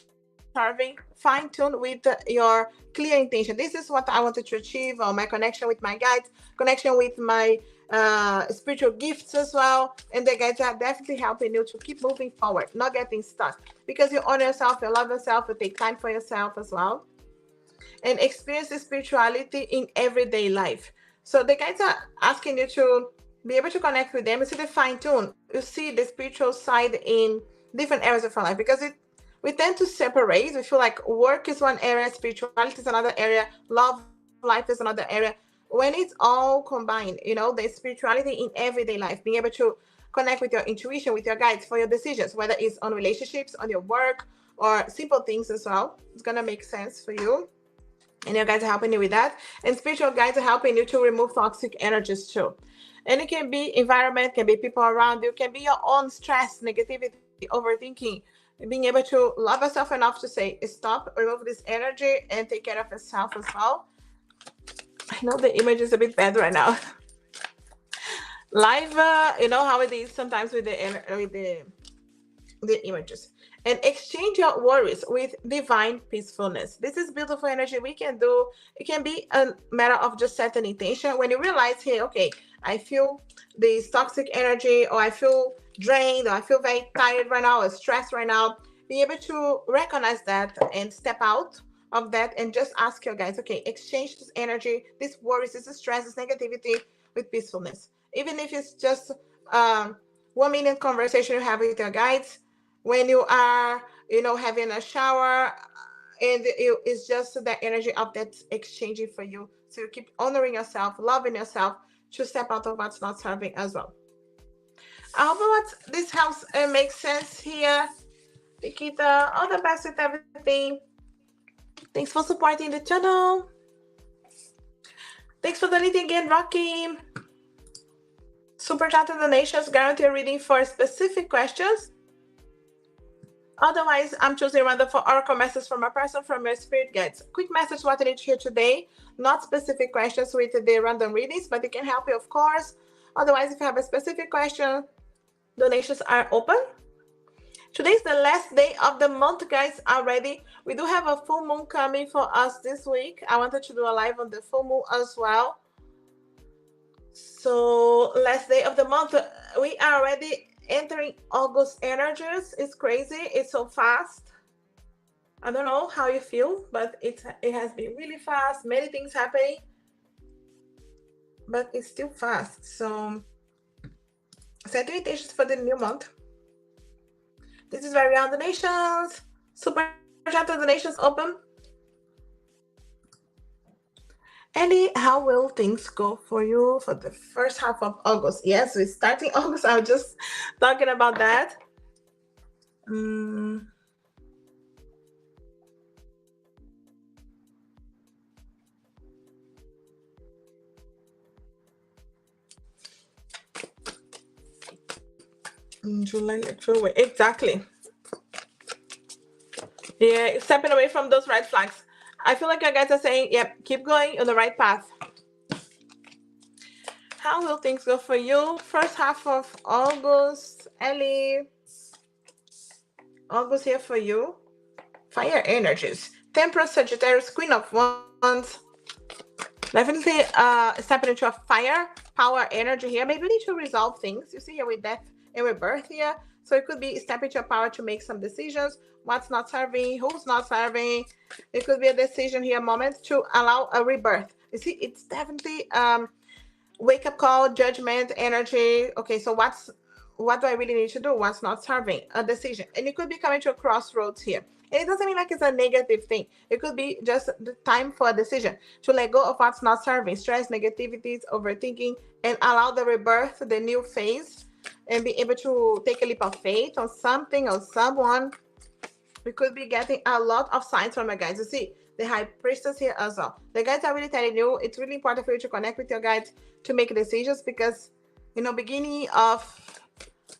[SPEAKER 1] serving, fine-tune with your clear intention. This is what I wanted to achieve, or my connection with my guides, connection with my spiritual gifts as well. And the guides are definitely helping you to keep moving forward, not getting stuck. Because you honor yourself, you love yourself, you take time for yourself as well. And experience spirituality in everyday life. So the guides are asking you to be able to connect with them. You see the fine tune. You see the spiritual side in different areas of our life, because we tend to separate. We feel like work is one area, spirituality is another area, love life is another area. When it's all combined, the spirituality in everyday life, being able to connect with your intuition, with your guides for your decisions, whether it's on relationships, on your work, or simple things as well, it's gonna make sense for you. And your guides are helping you with that. And spiritual guides are helping you to remove toxic energies too. And it can be environment, can be people around you, can be your own stress, negativity, overthinking. Being able to love yourself enough to say stop, remove this energy, and take care of yourself as well. I know the image is a bit bad right now. Live, you know how it is sometimes with the images. And exchange your worries with divine peacefulness. This is beautiful energy we can do. It can be a matter of just setting intention. When you realize, hey, okay, I feel this toxic energy, or I feel drained, or I feel very tired right now, or stressed right now, be able to recognize that and step out of that and just ask your guides, okay, exchange this energy, this worries, this stress, this negativity with peacefulness. Even if it's just 1 minute conversation you have with your guides when you are, having a shower, and it's just the energy of that exchanging for you. So you keep honoring yourself, loving yourself, to step out of what's not serving as well. I hope what this helps makes sense here. Nikita, all the best with everything. Thanks for supporting the channel. Thanks for donating again, Rocky. Super chat donations guarantee a reading for specific questions. Otherwise, I'm choosing random for oracle message from a person from your spirit guides. Quick message what I need to hear today, not specific questions with the random readings, but it can help you, of course. Otherwise, if you have a specific question, donations are open. Today's the last day of the month, guys, already. We do have a full moon coming for us this week. I wanted to do a live on the full moon as well. So last day of the month, we are already entering August energies. It's crazy. It's so fast. I don't know how you feel, but it has been really fast. Many things happening, but it's still fast. So set your intentions for the new month. This is very on donations. Super chat donations open. Ellie, how will things go for you for the first half of August? Yes, we're starting August. I was just talking about that. July, exactly. Yeah, stepping away from those red flags. I feel like you guys are saying, yep, keep going on the right path. How will things go for you? First half of August, Ellie. August here for you. Fire energies. Temperance, Sagittarius, Queen of Wands. Definitely stepping into a fire power energy here. Maybe we need to resolve things. You see here with death and rebirth here. So it could be stepping into your power to make some decisions. What's not serving, who's not serving. It could be a decision here, moment to allow a rebirth. You see, it's definitely wake up call, judgment, energy. Okay, so what do I really need to do? What's not serving? A decision. And you could be coming to a crossroads here. And it doesn't mean like it's a negative thing. It could be just the time for a decision to let go of what's not serving, stress, negativities, overthinking, and allow the rebirth, the new phase, and be able to take a leap of faith on something or someone. We could be getting a lot of signs from our guides. You see, the High Priestess here as well. The guides are really telling you it's really important for you to connect with your guides to make decisions, because, beginning of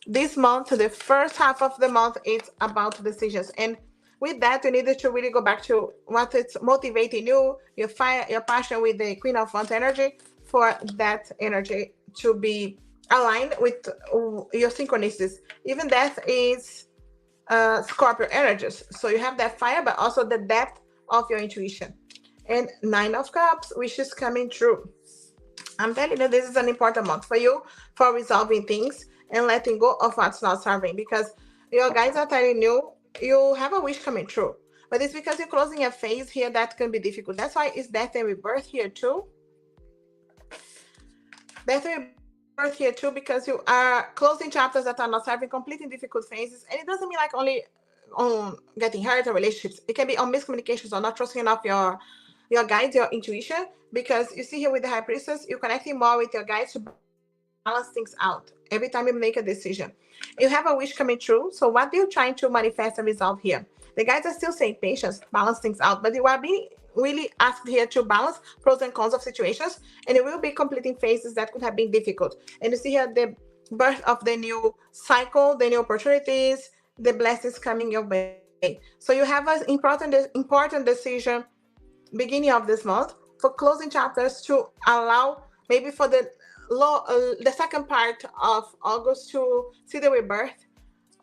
[SPEAKER 1] this month, the first half of the month, it's about decisions. And with that, you needed to really go back to what is motivating you, your fire, your passion with the Queen of Wands energy, for that energy to be aligned with your synchronicities. Even that is Scorpio energies. So you have that fire, but also the depth of your intuition. And Nine of Cups, which is coming true. I'm telling you, this is an important month for you for resolving things and letting go of what's not serving, because your guides are telling you you have a wish coming true. But it's because you're closing a phase here that can be difficult. That's why it's death and rebirth here too. Death and rebirth here too, because you are closing chapters that are not serving, completing difficult phases. And it doesn't mean like only on getting hurt or relationships. It can be on miscommunications or not trusting enough your guides, your intuition. Because you see here with the high priestess, you're connecting more with your guides to balance things out every time you make a decision. You have a wish coming true. So what are you trying to manifest and resolve here? The guides are still saying patience, balance things out, but you are being really asked here to balance pros and cons of situations, and you will be completing phases that could have been difficult. And you see here the birth of the new cycle, the new opportunities, the blessings coming your way. So you have an important decision beginning of this month for closing chapters to allow maybe for the second part of August to see the rebirth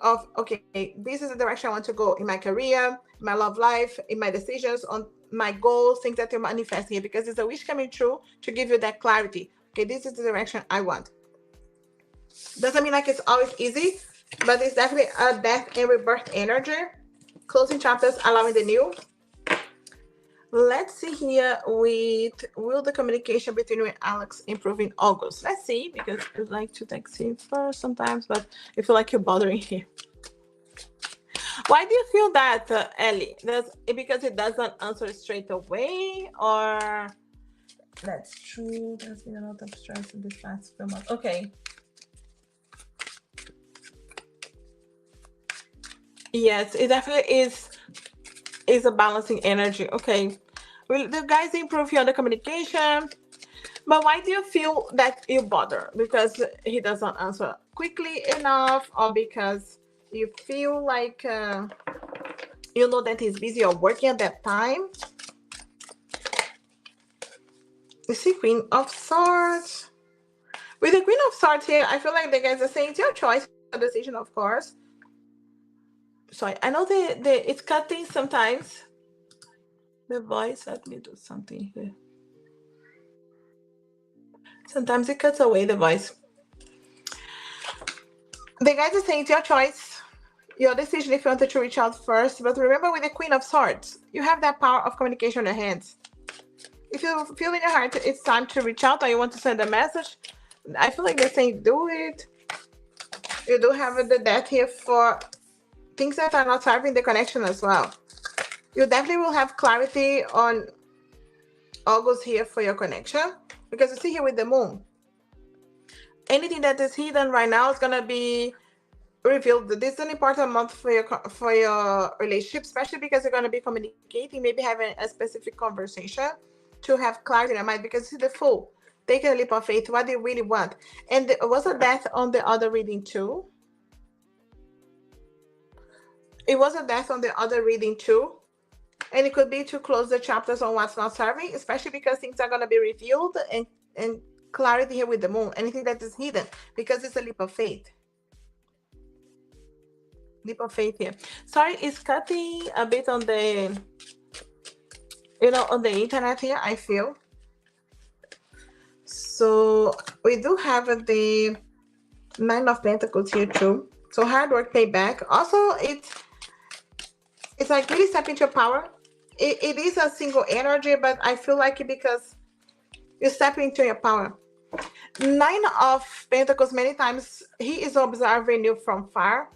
[SPEAKER 1] of, okay, this is the direction I want to go in my career, my love life, in my decisions, on my goals, things that you manifest here, because it's a wish coming true to give you that clarity. Okay, this is the direction I want. Doesn't mean like it's always easy, but it's definitely a death and rebirth energy. Closing chapters, allowing the new. Let's see here with, will the communication between you and Alex improve in August? Let's see, because I'd like to text him first sometimes, but I feel like you're bothering him. Why do you feel that, Ellie? Because it doesn't answer straight away, or that's true? There's been a lot of stress in this past few months. Okay. Yes, it definitely is a balancing energy. Okay. Well, the guys improve here on the communication. But why do you feel that you bother? Because he doesn't answer quickly enough, or because you feel like you know that he's busy or working at that time? You see Queen of Swords. With the Queen of Swords here, I feel like the guys are saying it's your choice, it's your decision, of course. Sorry, I know it's cutting sometimes. The voice, let me do something here. Sometimes it cuts away the voice. The guys are saying it's your choice, your decision if you wanted to reach out first. But remember, with the Queen of Swords, you have that power of communication in your hands. If you feel in your heart it's time to reach out, or you want to send a message, I feel like they're saying do it. You do have the death here for things that are not serving the connection as well. You definitely will have clarity on August here for your connection, because you see here with the moon, anything that is hidden right now is gonna be revealed. This is an important month for your relationship, especially because you're gonna be communicating, maybe having a specific conversation to have clarity in your mind. Because you see the Fool, taking a leap of faith. What do you really want? And there was a death on the other reading too. It was a death on the other reading too. And it could be to close the chapters on what's not serving, especially because things are going to be revealed, and clarity here with the moon, anything that is hidden, because it's a leap of faith. Leap of faith here. Sorry, it's cutting a bit on the, on the internet here, I feel. So we do have the Nine of Pentacles here too. So hard work pay back. Also, it's like really step into your power. It is a single energy, but I feel like because you step into your power. Nine of Pentacles, many times he is observing you from far.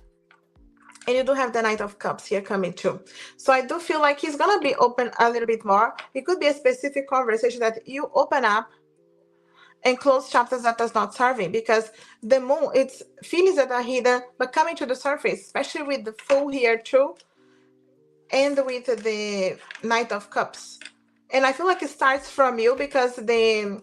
[SPEAKER 1] And you do have the Knight of Cups here coming too. So I do feel like he's going to be open a little bit more. It could be a specific conversation that you open up and close chapters that does not serving, because the moon, it's feelings that are hidden but coming to the surface, especially with the Fool here too, and with the Knight of Cups. And I feel like it starts from you, because the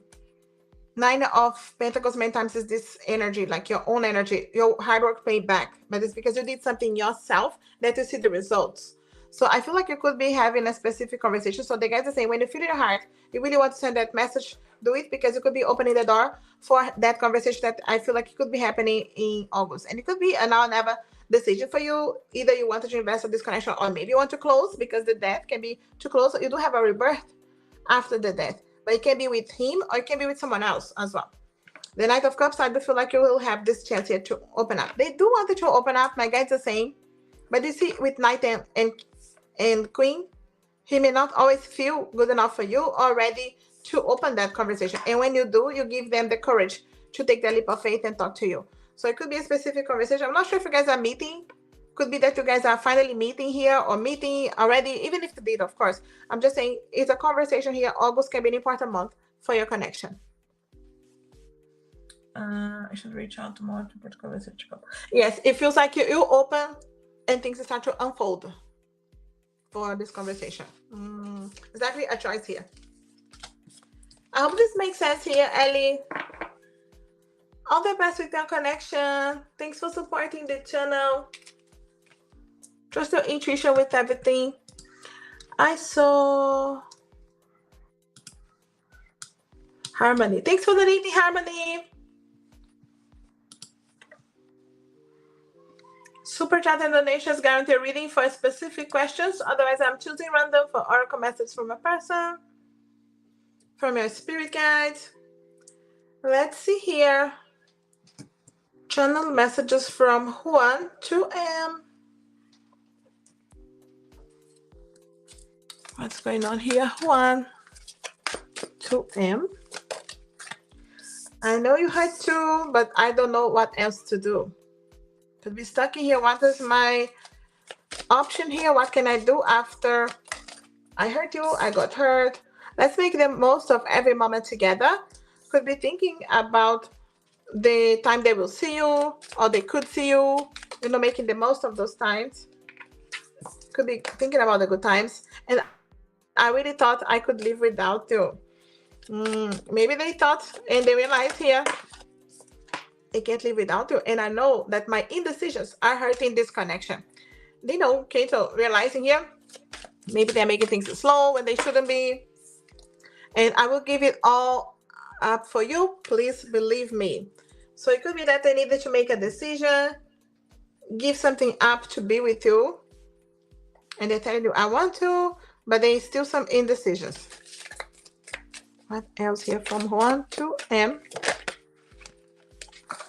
[SPEAKER 1] Nine of Pentacles many times is this energy, like your own energy, your hard work paid back, but it's because you did something yourself that you see the results. So I feel like you could be having a specific conversation. So the guys are saying, when you feel in your heart, you really want to send that message, do it, because you could be opening the door for that conversation that I feel like it could be happening in August. And it could be a now or never decision for you. Either you wanted to invest in this connection, or maybe you want to close, because the death can be to close. You do have a rebirth after the death. but it can be with him or it can be with someone else as well. The Knight of Cups, I do feel like you will have this chance here to open up. They do want it to open up. My guides are saying, but you see, with Knight and Queen, he may not always feel good enough for you or ready to open that conversation. And when you do, you give them the courage to take the leap of faith and talk to you. So it could be a specific conversation. I'm not sure if you guys are meeting. Could be that you guys are finally meeting here or meeting already, even if the date, of course. I'm just saying it's a conversation here. August can be an important month for your connection. I should reach out to more people to conversation. Yes, it feels like you open and things start to unfold for this conversation. Exactly, a choice here. I hope this makes sense here, Ellie. All the best with your connection. Thanks for supporting the channel. Trust your intuition with everything. I saw Harmony. Thanks for the reading, Harmony. Super chat and donations guarantee reading for specific questions. Otherwise, I'm choosing random for oracle message from a person, from your spirit guides. Let's see here. Channel messages from Juan 2M. What's going on here? Juan 2M. I know you had to, but I don't know what else to do. Could be stuck in here. What is my option here? What can I do after I hurt you? I got hurt. Let's make the most of every moment together. Could be thinking about the time they will see you or they could see you, making the most of those times. Could be thinking about the good times. And I really thought I could live without you. Maybe they thought and they realized here I can't live without you. And I know that my indecisions are hurting this connection. They know, okay, so realizing here, maybe they're making things slow when they shouldn't be. And I will give it all up for you. Please believe me. So it could be that they needed to make a decision, give something up to be with you. And they're telling you, I want to, but there's still some indecisions. What else here from 1 to M?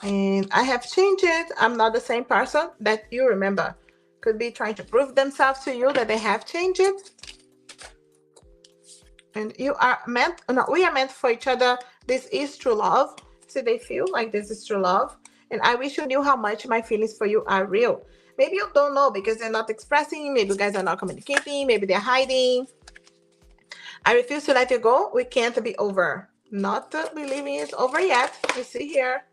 [SPEAKER 1] And I have changed it. I'm not the same person that you remember. Could be trying to prove themselves to you that they have changed it. And you are meant, no, we are meant for each other. This is true love. See, they feel like this is true love. And I wish you knew how much my feelings for you are real. Maybe you don't know because they're not expressing. Maybe you guys are not communicating. Maybe they're hiding. I refuse to let you go. We can't be over. Not believing it's over yet. You see here.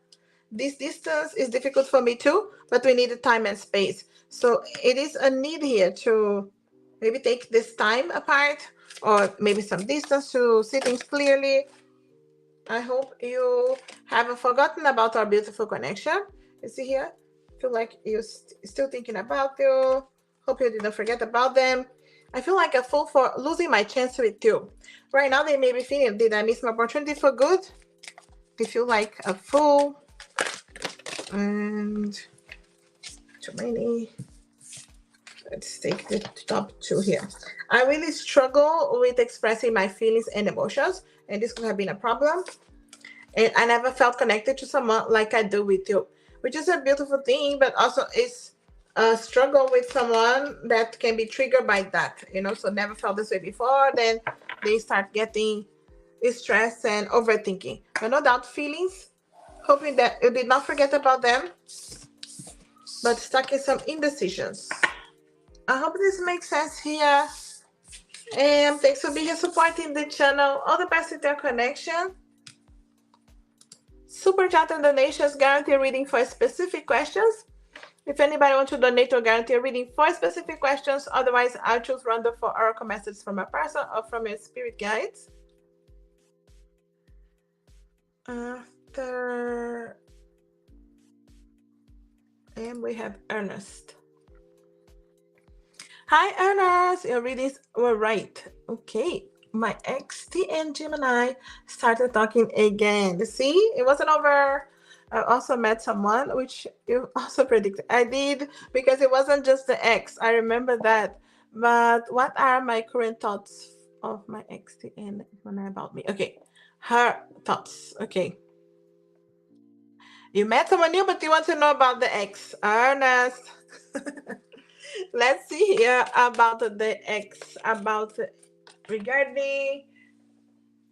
[SPEAKER 1] This distance is difficult for me too, but we need time and space. So it is a need here to maybe take this time apart or maybe some distance to see things clearly. I hope you haven't forgotten about our beautiful connection. You see here? Feel like you're still thinking about you. Hope you didn't forget about them. I feel like a fool for losing my chance with you. Right now they may be feeling, did I miss my opportunity for good? They feel like a fool. And too many. Let's take the top 2 here. I really struggle with expressing my feelings and emotions, and this could have been a problem. And I never felt connected to someone like I do with you, which is a beautiful thing, but also it's a struggle with someone that can be triggered by that, so never felt this way before. Then they start getting stressed and overthinking. But no doubt feelings, hoping that you did not forget about them, but stuck in some indecisions. I hope this makes sense here. And thanks for being here supporting the channel. All the best with your connection. Super chat and donations guarantee reading for specific questions. If anybody wants to donate or guarantee a reading for specific questions, otherwise I'll choose random for oracle messages from a person or from your spirit guides. After, and we have Ernest. Hi Ernest, your readings were right. Okay, my XT and Gemini started talking again. See, it wasn't over. I also met someone, which you also predicted. I did, because it wasn't just the ex. I remember that. But what are my current thoughts of my ex and when about me. Okay. Her thoughts. Okay. You met someone new, but you want to know about the ex. Ernest. Let's see here about the ex, about regarding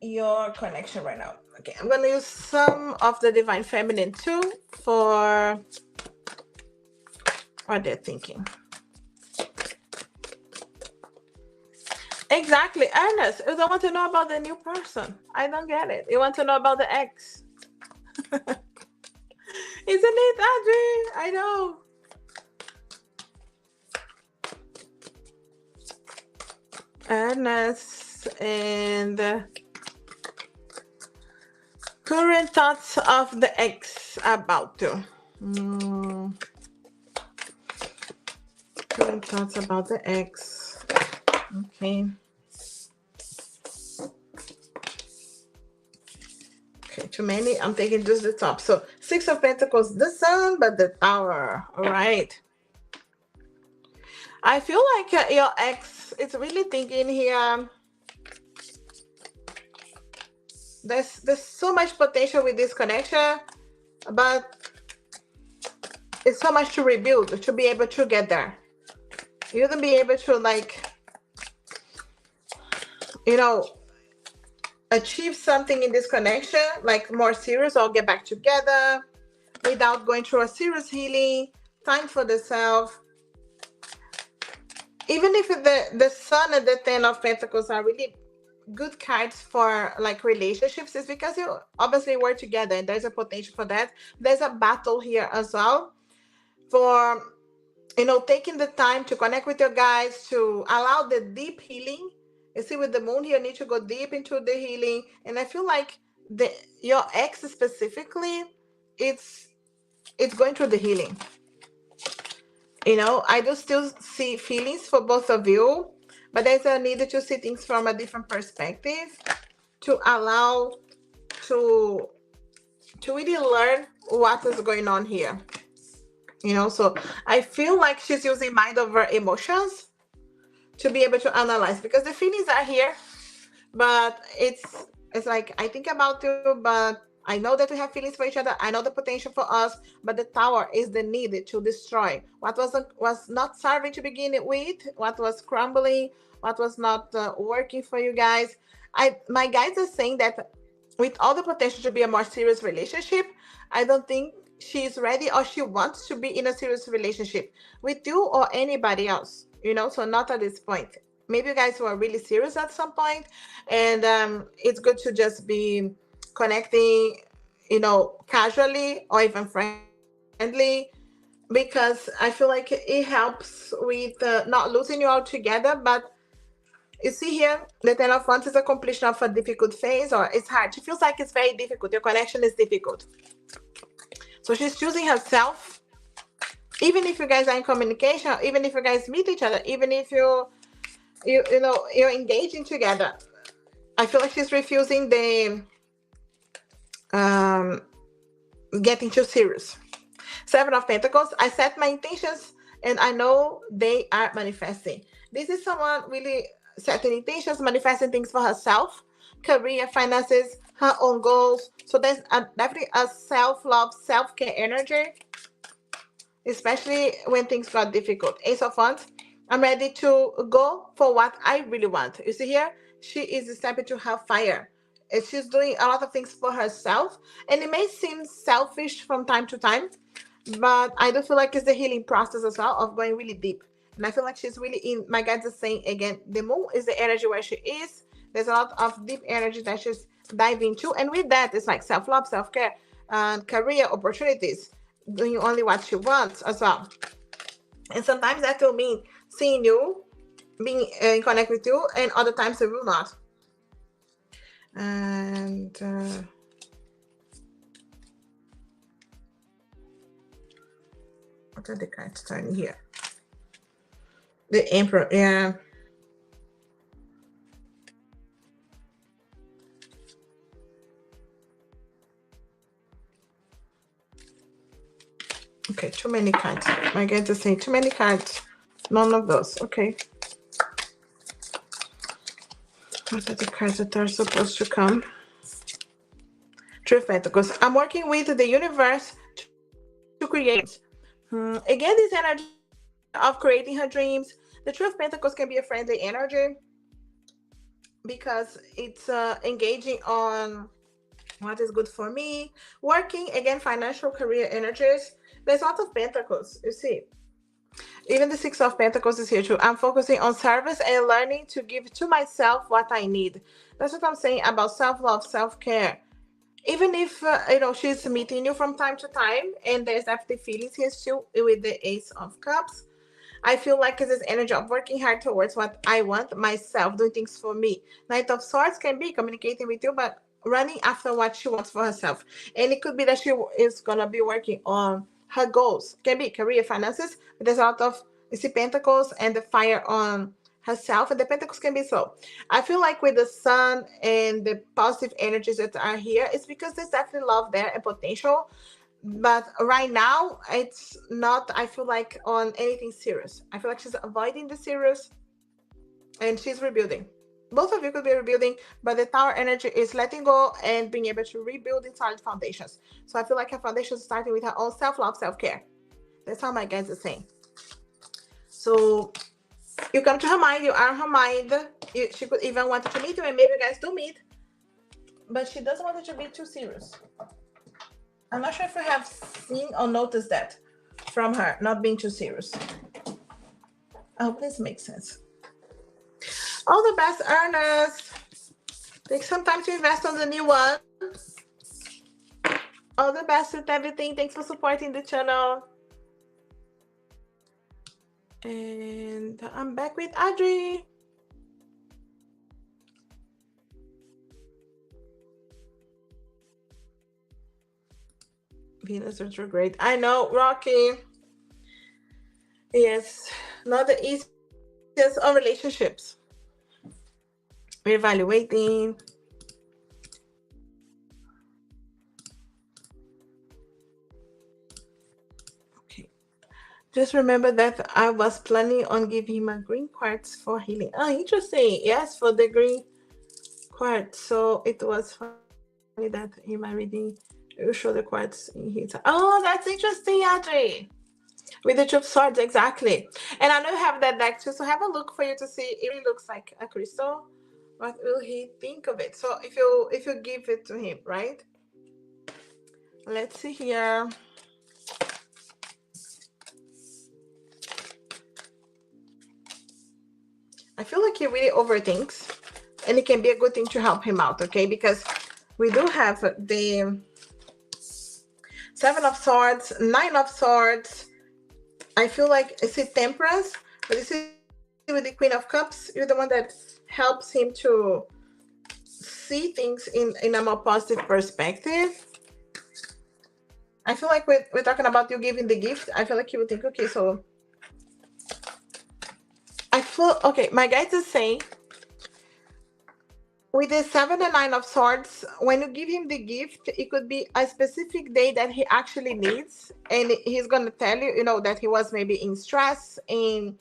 [SPEAKER 1] your connection right now. Okay, I'm gonna use some of the divine feminine too for what they're thinking. Exactly, Ernest. You don't want to know about the new person. I don't get it. You want to know about the ex. Isn't it, Audrey? I know. Ernest and current thoughts of the ex about you. Current thoughts about the ex. Okay. Okay, too many. I'm taking just the top. So Six of Pentacles, the Sun, but the Tower. All right. I feel like your ex is really thinking here. There's so much potential with this connection, but it's so much to rebuild to be able to get there. You're gonna be able to, like, you know, achieve something in this connection, like more serious, or get back together without going through a serious healing, time for the self. Even if the Sun and the Ten of Pentacles are really good cards for like relationships, is because you obviously work together and there's a potential for that. There's a battle here as well for, you know, taking the time to connect with your guys, to allow the deep healing. You see, with the moon here, you need to go deep into the healing. And I feel like your ex specifically, it's going through the healing. You know, I do still see feelings for both of you, but there's a need to see things from a different perspective, to allow to really learn what is going on here. You know, so I feel like she's using mind over emotions to be able to analyze, because the feelings are here, but it's like, I think about you, but I know that we have feelings for each other. I know the potential for us, but the Tower is the need to destroy what was not serving to begin with, what was crumbling, what was not working for you guys. My guys are saying that with all the potential to be a more serious relationship, I don't think she's ready or she wants to be in a serious relationship with you or anybody else, you know, so not at this point. Maybe you guys were really serious at some point, and it's good to just be connecting, you know, casually or even friendly, because I feel like it helps with not losing you all together. But you see here, the Ten of Wands is a completion of a difficult phase, or it's hard. She feels like it's very difficult. Your connection is difficult. So she's choosing herself, even if you guys are in communication, even if you guys meet each other, even if you know, you're engaging together. I feel like she's refusing the getting too serious. Seven of Pentacles. I set my intentions and I know they are manifesting. This is someone really setting intentions, manifesting things for herself, career, finances, her own goals. So there's definitely a self-love, self-care energy, especially when things got difficult. Ace of Wands. I'm ready to go for what I really want. You see here, she is stepping to her fire. And she's doing a lot of things for herself. And it may seem selfish from time to time, but I do feel like it's the healing process as well of going really deep. And I feel like she's really in, my guides are saying again, the moon is the energy where she is. There's a lot of deep energy that she's diving into. And with that, it's like self-love, self-care, and career opportunities, doing only what she wants as well. And sometimes that will mean seeing you, being in connect with you, and other times it will not. And what are the cards turning here? The Emperor, yeah. Okay, too many cards. My guys are saying too many cards. None of those. Okay. What are the cards that are supposed to come? Three of Pentacles. I'm working with the universe to create my dreams. Again, this energy of creating her dreams. The Three of Pentacles can be a friendly energy because it's engaging on what is good for me. Working, again, financial career energies. There's lots of Pentacles, you see. Even the Six of Pentacles is here too. I'm focusing on service and learning to give to myself what I need. That's what I'm saying about self-love, self-care. Even if she's meeting you from time to time, and there's definitely feelings here too with the Ace of Cups. I feel like it's this energy of working hard towards what I want myself, doing things for me. Knight of Swords can be communicating with you, but running after what she wants for herself. And it could be that she is going to be working on her goals. Can be career, finances, but there's a lot of, you see, Pentacles and the fire on herself, and the Pentacles can be so. I feel like with the Sun and the positive energies that are here, it's because there's definitely love there and potential, but right now it's not, I feel like, on anything serious. I feel like she's avoiding the serious, and she's rebuilding. Both of you could be rebuilding, but the Tower energy is letting go and being able to rebuild in solid foundations. So I feel like her foundation is starting with her own self-love, self-care. That's how my guys are saying. So you come to her mind, you are her mind. She could even want to meet you, and maybe you guys do meet, but she doesn't want it to be too serious. I'm not sure if you have seen or noticed that from her, not being too serious. I hope this makes sense. All the best, earners. Take some time to invest on the new one. All the best with everything. Thanks for supporting the channel. And I'm back with Audrey. Venus retrograde. I know, Rocky. Yes, not the easiest on relationships. Reevaluating. Okay. Just remember that I was planning on giving him a green quartz for healing. Oh, interesting. Yes, for the green quartz. So it was funny that in my reading, you show the quartz in his. Oh, that's interesting, Audrey. With the Two of Swords, exactly. And I know you have that deck too, so have a look for you to see. It really looks like a crystal. What will he think of it? So if you give it to him, right? Let's see here. I feel like he really overthinks, and it can be a good thing to help him out, okay? Because we do have the Seven of Swords, Nine of Swords. I feel like it's a Temperance, but you see with the Queen of Cups, you're the one that helps him to see things in a more positive perspective. I feel like we're talking about you giving the gift. I feel like you would think, okay, so I feel, okay, my guides are saying with the Seven and Nine of Swords, when you give him the gift, it could be a specific day that he actually needs, and he's going to tell you, that he was maybe in stress, in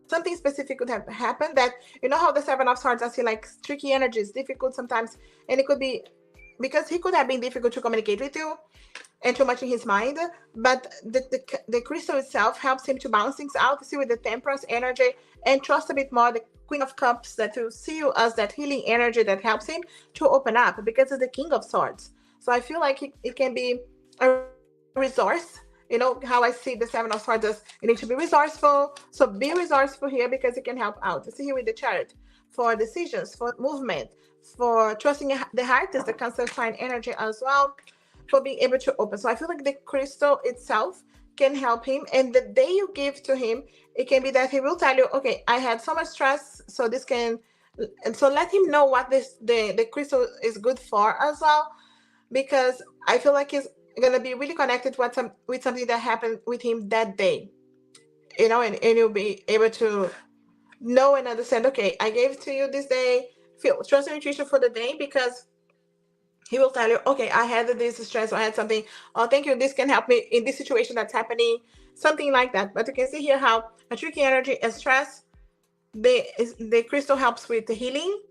[SPEAKER 1] something specific could have happened, that, how the Seven of Swords, I see like tricky energies, difficult sometimes, and it could be because he could have been difficult to communicate with you and too much in his mind, but the crystal itself helps him to balance things out. See, with the Temperance energy, and trust a bit more the Queen of Cups, that to see you as that healing energy that helps him to open up, because it's the King of Swords. So I feel like it can be a resource. How I see the Seven of Swords as, you need to be resourceful. So be resourceful here, because it can help out. You see here with the Chariot, for decisions, for movement, for trusting the heart is the Cancer sign energy as well, for being able to open. So I feel like the crystal itself can help him. And the day you give to him, it can be that he will tell you, okay, I had so much stress, so this can, and so let him know what the crystal is good for as well, because I feel like he's going to be really connected with something that happened with him that day, and you'll be able to know and understand, okay, I gave it to you this day, trust your intuition for the day, because he will tell you, okay, I had this stress, or I had something, oh, thank you, this can help me in this situation that's happening, something like that. But you can see here how a tricky energy is stress, The crystal helps with the healing,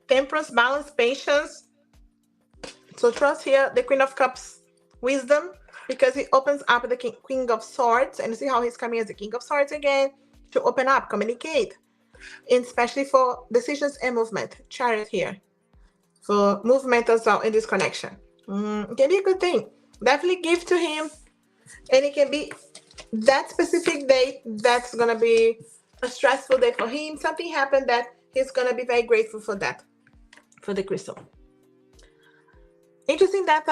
[SPEAKER 1] temperance, balance, patience. So trust here, the Queen of Cups, wisdom, because he opens up the Queen of Swords, and you see how he's coming as the King of Swords again to open up, communicate, and especially for decisions and movement. Chariot here for movement as well in this connection. It can be a good thing. Definitely give to him, and it can be that specific date that's gonna be a stressful day for him. Something happened that he's gonna be very grateful for that, for the crystal. Interesting that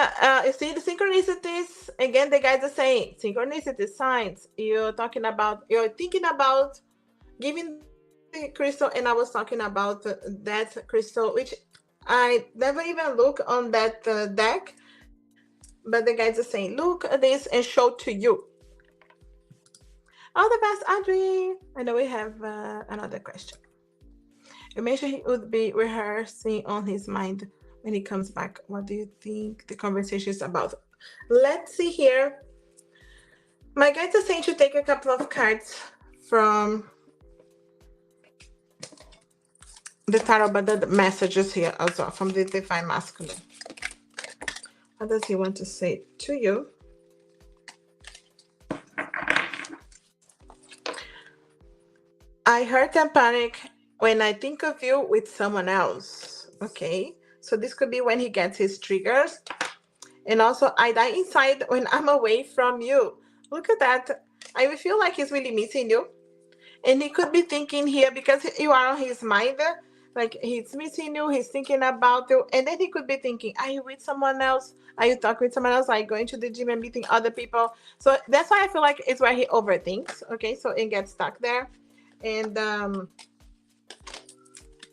[SPEAKER 1] you see the synchronicities again. The guys are saying synchronicity signs. You're thinking about giving the crystal, and I was talking about that crystal, which I never even look on that deck. But the guys are saying, look at this and show to you. All the best, Audrey. I know we have another question. You mentioned he would be rehearsing on his mind when he comes back. What do you think the conversation is about? Let's see here. My guides are saying to take a couple of cards from the tarot, but the messages here as well from the Divine Masculine. What does he want to say to you? I hurt and panic when I think of you with someone else. Okay, so this could be when he gets his triggers. And also, I die inside when I'm away from you. Look at that. I feel like he's really missing you. And he could be thinking here, because you are on his mind, like he's missing you, he's thinking about you. And then he could be thinking, are you with someone else? Are you talking with someone else? Are you going to the gym and meeting other people? So that's why I feel like it's where he overthinks. Okay, so it gets stuck there. And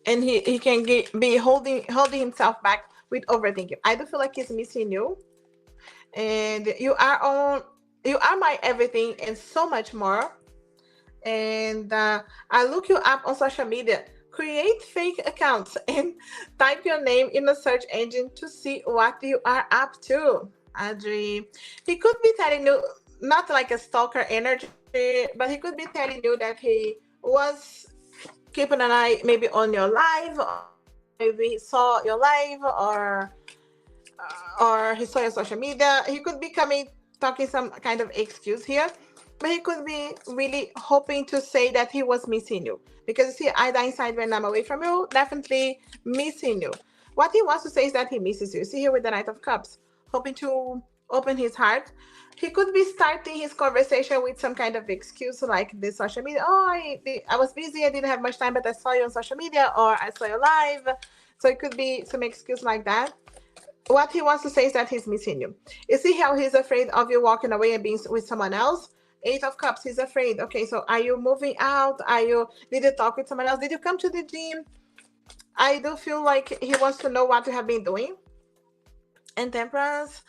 [SPEAKER 1] he can be holding himself back with overthinking. I do feel like he's missing you. And you are my everything and so much more. And I look you up on social media. Create fake accounts and type your name in a search engine to see what you are up to. Audrey, he could be telling you, not like a stalker energy, but he could be telling you that he was keeping an eye maybe on your live, or maybe he saw your live, or he saw your social media. He could be talking some kind of excuse here, but he could be really hoping to say that he was missing you, because you see, I die inside when I'm away from you. Definitely missing you. What he wants to say is that he misses you. See here with the Knight of Cups, hoping to open his heart. He could be starting his conversation with some kind of excuse like the social media. Oh, I was busy, I didn't have much time, but I saw you on social media, or I saw you live. So it could be some excuse like that. What he wants to say is that he's missing you. You see how he's afraid of you walking away and being with someone else? Eight of Cups, he's afraid. Okay, so are you moving out? Did you talk with someone else? Did you come to the gym? I do feel like he wants to know what you have been doing. And Temperance,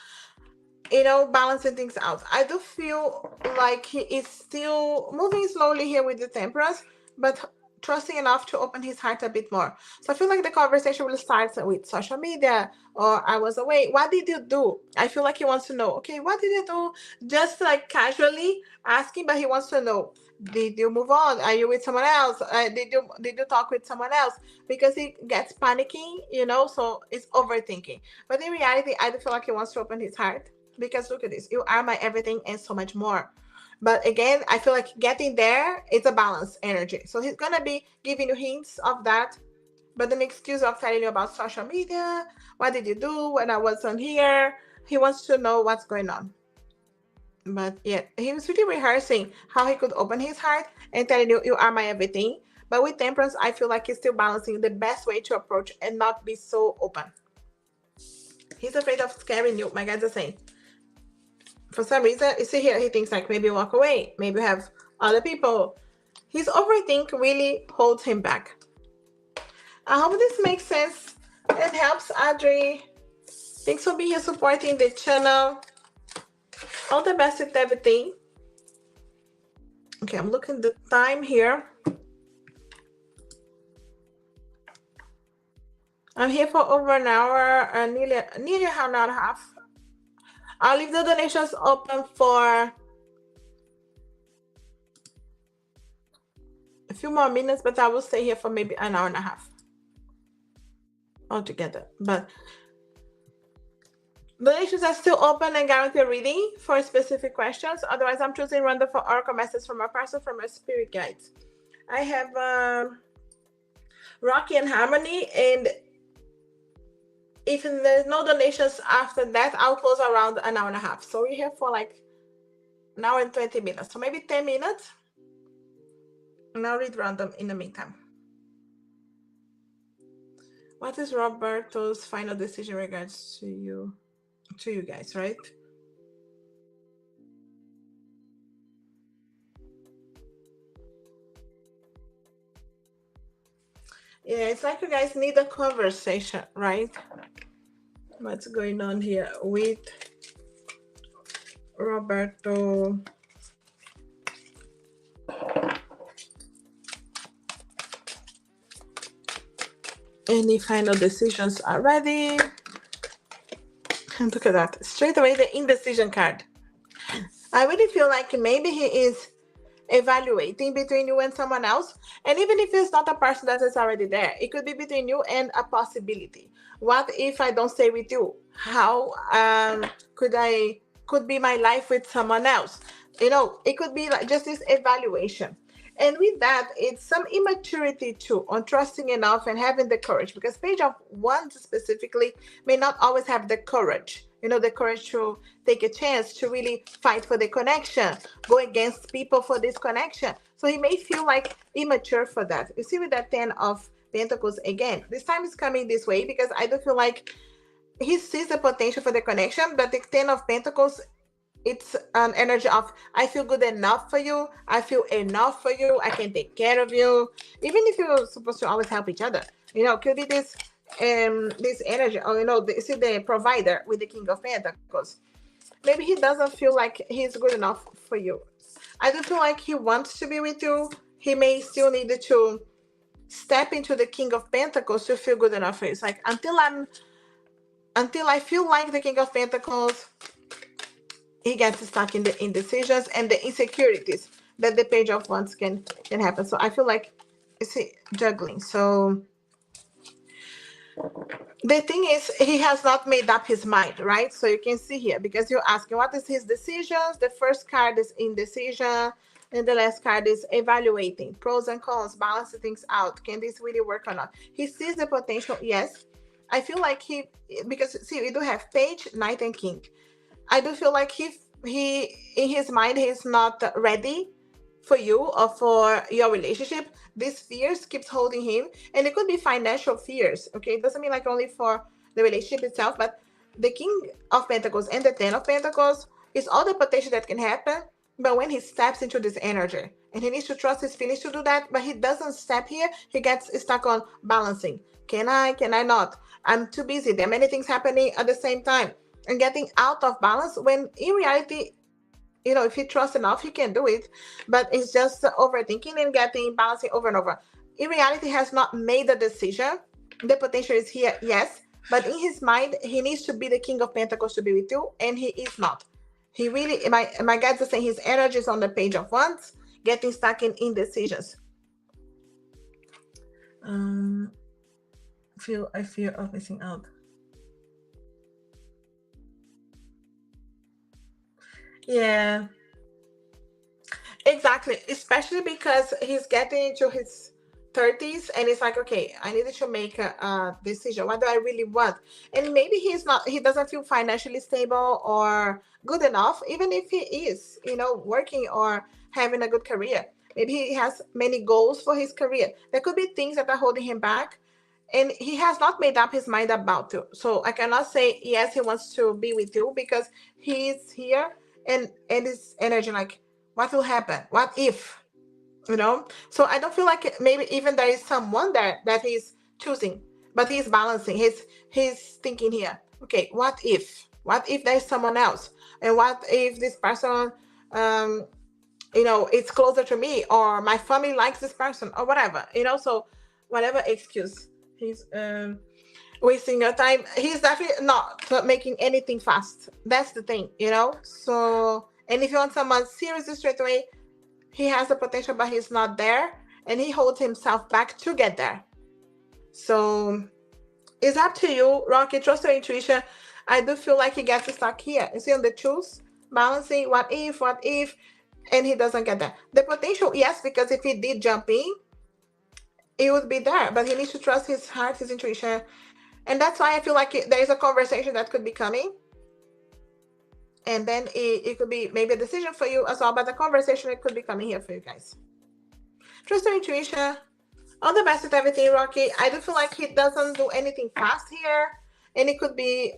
[SPEAKER 1] balancing things out. I do feel like he is still moving slowly here with the Temperance, but trusting enough to open his heart a bit more. So I feel like the conversation will start with social media, or I was away. What did you do? I feel like he wants to know, okay, what did you do? Just like casually asking, but he wants to know, did you move on? Are you with someone else? Did you talk with someone else? Because he gets panicking, so it's overthinking. But in reality, I do feel like he wants to open his heart, because look at this. You are my everything and so much more. But again, I feel like getting there, it's a balanced energy. So he's going to be giving you hints of that. But an excuse of telling you about social media, what did you do when I wasn't here? He wants to know what's going on. But yeah, he was really rehearsing how he could open his heart and telling you, you are my everything. But with Temperance, I feel like he's still balancing the best way to approach and not be so open. He's afraid of scaring you, my guys are saying. For some reason, you see here, he thinks like maybe walk away, maybe have other people. His overthink really holds him back. I hope this makes sense and helps, Audrey. Thanks for being here supporting the channel. All the best with everything. Okay, I'm looking at the time here. I'm here for over an hour, nearly an hour and a half. I'll leave the donations open for few more minutes, but I will stay here for maybe an hour and a half altogether. But donations are still open and guarantee reading for specific questions. Otherwise, I'm choosing random for oracle message from a person from my spirit guides. I have Rocky and Harmony, and if there's no donations after that, I'll close around an hour and a half. So we're here for like an hour and 20 minutes. So maybe 10 minutes. And I'll read random in the meantime. What is Roberto's final decision in regards to you guys, right? Yeah, it's like you guys need a conversation, right? What's going on here with Roberto? Any final decisions are ready? And look at that. Straight away, the indecision card. I really feel like maybe he is evaluating between you and someone else. And even if it's not a person that is already there, it could be between you and a possibility. What if I don't stay with you? How could be my life with someone else? It could be like just this evaluation. And with that, it's some immaturity too on trusting enough and having the courage, because page of wands specifically may not always have the courage. The courage to take a chance to really fight for the connection, go against people for this connection. So he may feel like immature for that. You see with that 10 of Pentacles again, this time is coming this way because I do feel like he sees the potential for the connection, but the 10 of Pentacles, it's an energy of I feel good enough for you, I feel enough for you, I can take care of you, even if you're supposed to always help each other. Could be this energy, or see the provider with the King of Pentacles. Maybe he doesn't feel like he's good enough for you. I do feel like he wants to be with you. He may still need to step into the King of Pentacles to feel good enough for you. It's like until I feel like the King of Pentacles, he gets stuck in the indecisions and the insecurities that the Page of Wands can happen. So I feel like it's juggling. So the thing is, he has not made up his mind, right? So you can see here, because you're asking what is his decisions. The first card is indecision, and the last card is evaluating pros and cons, balancing things out. Can this really work or not? He sees the potential, yes. I feel like because see, we do have Page, Knight, and King. I do feel like he in his mind, he's not ready for you or for your relationship. These fears keeps holding him, and it could be financial fears. Okay, it doesn't mean like only for the relationship itself, but the King of Pentacles and the 10 of Pentacles is all the potential that can happen. But when he steps into this energy, and he needs to trust his feelings to do that, but he doesn't step here, he gets stuck on balancing. Can I not? I'm too busy. There are many things happening at the same time, and getting out of balance, when in reality, if he trusts enough, he can do it. But it's just overthinking and getting balancing over and over. In reality, he has not made a decision. The potential is here, yes. But in his mind, he needs to be the King of Pentacles to be with you, and he is not. He really, my guides are saying his energy is on the Page of Wands, getting stuck in indecisions. I fear of missing out. Yeah, exactly. Especially because he's getting into his 30s, and it's like, okay, I needed to make a decision. What do I really want? And maybe he doesn't feel financially stable or good enough, even if he is, working or having a good career. Maybe he has many goals for his career. There could be things that are holding him back, and he has not made up his mind about you. So I cannot say yes, he wants to be with you, because he's here and his energy like, what will happen? What if? So I don't feel like maybe even there is someone there that he's choosing, but he's balancing. He's thinking here, okay, what if there's someone else, and what if this person it's closer to me, or my family likes this person, or whatever, so whatever excuse, he's wasting your time. He's definitely not making anything fast. That's the thing, so, and if you want someone seriously straight away, he has the potential, but he's not there. and he holds himself back to get there. So it's up to you, Rocky. Trust your intuition. I do feel like he gets stuck here. You see on the choose, balancing, what if, and he doesn't get there. The potential, yes, because if he did jump in, it would be there, but he needs to trust his heart, his intuition. And that's why I feel like there is a conversation that could be coming. And then it could be maybe a decision for you as well, but the conversation, it could be coming here for you guys. Trust your intuition. All the best with everything, Rocky. I do feel like he doesn't do anything fast here. And it could be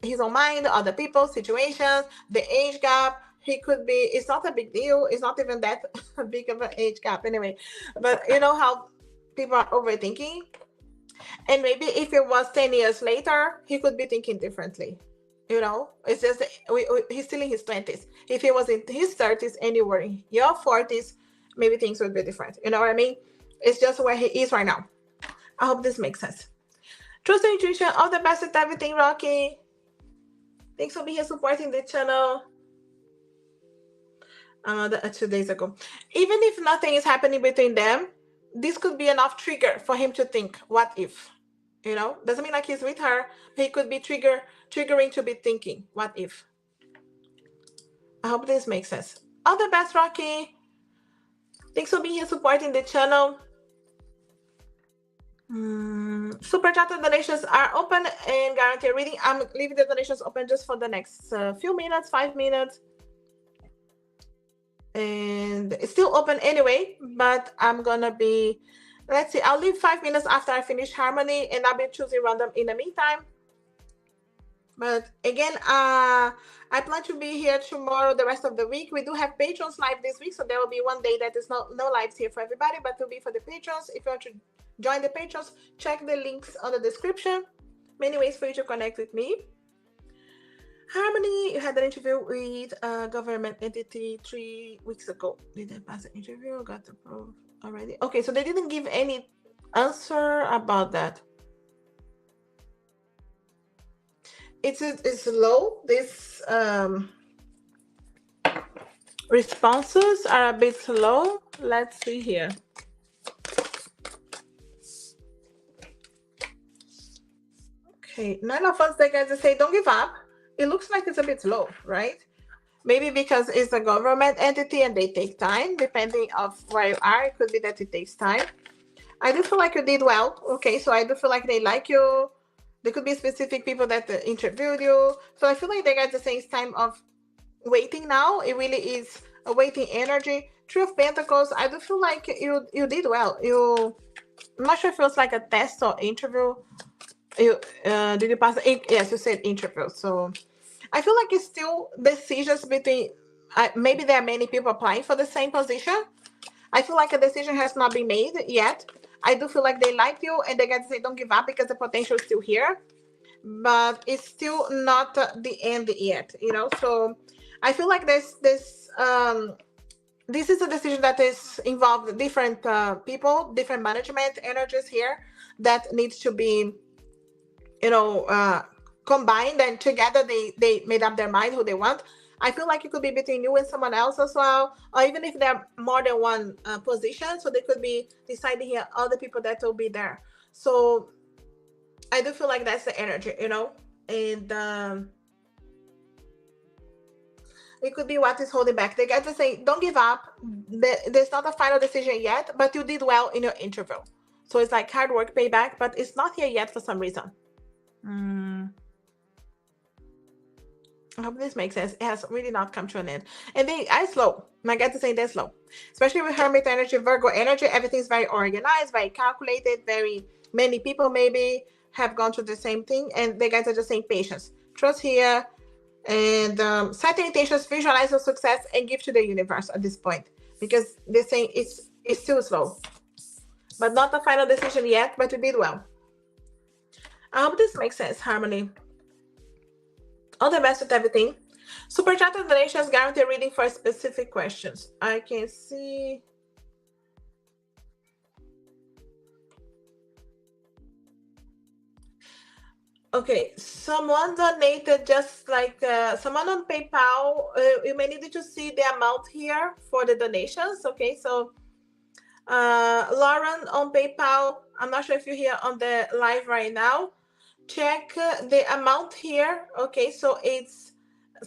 [SPEAKER 1] his own mind, other people, situations, the age gap. He could be, it's not a big deal. It's not even that big of an age gap anyway. But you know how people are overthinking? And maybe if it was 10 years later, he could be thinking differently. You know, it's just he's still in his 20s. If he was in his 30s and you were in your 40s, maybe things would be different. You know what I mean? It's just where he is right now. I hope this makes sense. Trust your intuition. All the best with everything, Rocky. Thanks for being here supporting the channel. 2 days ago. Even if nothing is happening between them, this could be enough trigger for him to think, what if? You know, doesn't mean like he's with her. He could be triggering to be thinking, what if? I hope this makes sense. All the best, Rocky. Thanks for being here supporting the channel. Super chat donations are open and guaranteed reading. I'm leaving the donations open just for the next few minutes, 5 minutes. And it's still open anyway, but I'm gonna be, let's see, I'll leave 5 minutes after I finish Harmony, and I'll be choosing random in the meantime. But again, I plan to be here tomorrow, the rest of the week. We do have patrons live this week, so there will be one day that is no lives here for everybody, but will be for the patrons. If you want to join the patrons, check the links on the description. Many ways for you to connect with me. Harmony, you had an interview with a government entity 3 weeks ago. Did they pass the interview? Got the proof already? Okay, so they didn't give any answer about that. It's low. This responses are a bit slow. Let's see here. Okay, 9 of us, they guys say don't give up. It looks like it's a bit slow, right? Maybe because it's a government entity and they take time, depending of where you are. It could be that it takes time. I do feel like you did well. Okay, so I do feel like they like you. There could be specific people that interviewed you. So I feel like they got the same time of waiting now. It really is a waiting energy. 3 of Pentacles, I do feel like you did well. I'm not sure if it was like a test or interview. Did you pass? Yes, you said interview. So I feel like it's still decisions between, maybe there are many people applying for the same position. I feel like a decision has not been made yet. I do feel like they like you and they got to say don't give up because the potential is still here, but it's still not the end yet, you know. So I feel like this is a decision that is involved different people, different management energies here that needs to be, you know, combined, and together they made up their mind who they want. I feel like it could be between you and someone else as well, or even if there are more than one position, so they could be deciding here other people that will be there. So I do feel like that's the energy, you know, and it could be what is holding back. They got to say don't give up. There's not a final decision yet, but you did well in your interview. So it's like hard work payback, but it's not here yet for some reason. I hope this makes sense. It has really not come to an end. And they are slow. My gut is saying they're slow. Especially with Hermit energy, Virgo energy, everything's very organized, very calculated, very many people maybe have gone through the same thing, and they guys are just saying patience. Trust here, and set the intentions, visualize your success, and give to the universe at this point. Because they're saying it's still slow. But not a final decision yet, but you did well. I hope this makes sense, Harmony. All the best with everything. Super chat and donations guarantee reading for specific questions. I can see. Okay, someone donated just like someone on PayPal. You may need to see the amount here for the donations. Okay, so Lauren on PayPal, I'm not sure if you're here on the live right now. Check the amount here. Okay, so it's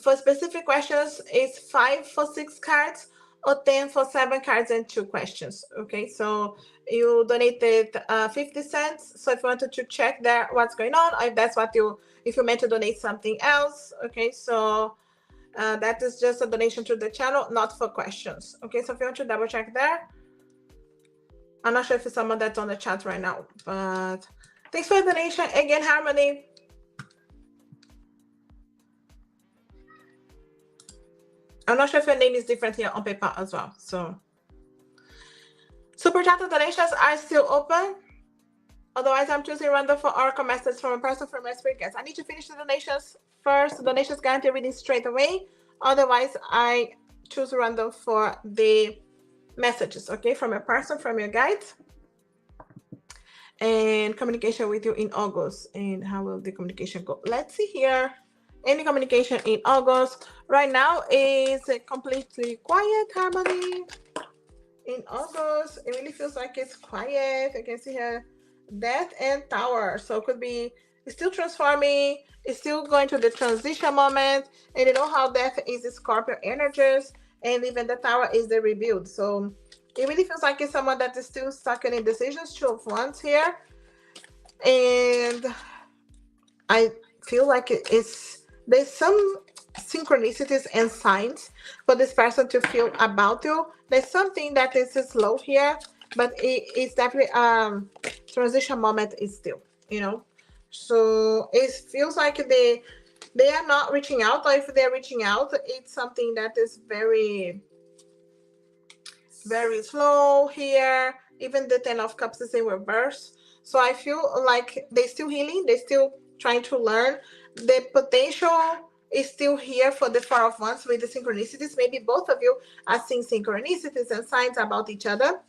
[SPEAKER 1] for specific questions, it's 5 for 6 cards or 10 for 7 cards and 2 questions. Okay, so you donated 50 cents. So if you wanted to check there what's going on, if that's what if you meant to donate something else, okay, so that is just a donation to the channel, not for questions. Okay, so if you want to double check there, I'm not sure if it's someone that's on the chat right now, but thanks for the donation again, Harmony. I'm not sure if your name is different here on PayPal as well. So super chat donations are still open. Otherwise, I'm choosing random for Oracle message from a person from my spirit guest. I need to finish the donations first. The donations guarantee reading straight away. Otherwise, I choose random for the messages, okay, from a person, from your guides, and communication with you in August. And how will the communication go? Let's see here. Any communication in August right now is completely quiet, Harmony. In August, it really feels like it's quiet. I can see here Death and Tower. So it could be it's still transforming, it's still going through the transition moment. And you know how Death is the Scorpio energies, and even the Tower is the rebuild. So it really feels like it's someone that is still stuck in decisions, 2 of Wands here. And I feel like there's some synchronicities and signs for this person to feel about you. There's something that is slow here, but it's definitely transition moment is still, you know. So it feels like they are not reaching out, or if they're reaching out, it's something that is very, very slow here. Even the 10 of Cups is in reverse. So I feel like they're still healing, they're still trying to learn. The potential is still here for the 4 of Wands with the synchronicities. Maybe both of you are seeing synchronicities and signs about each other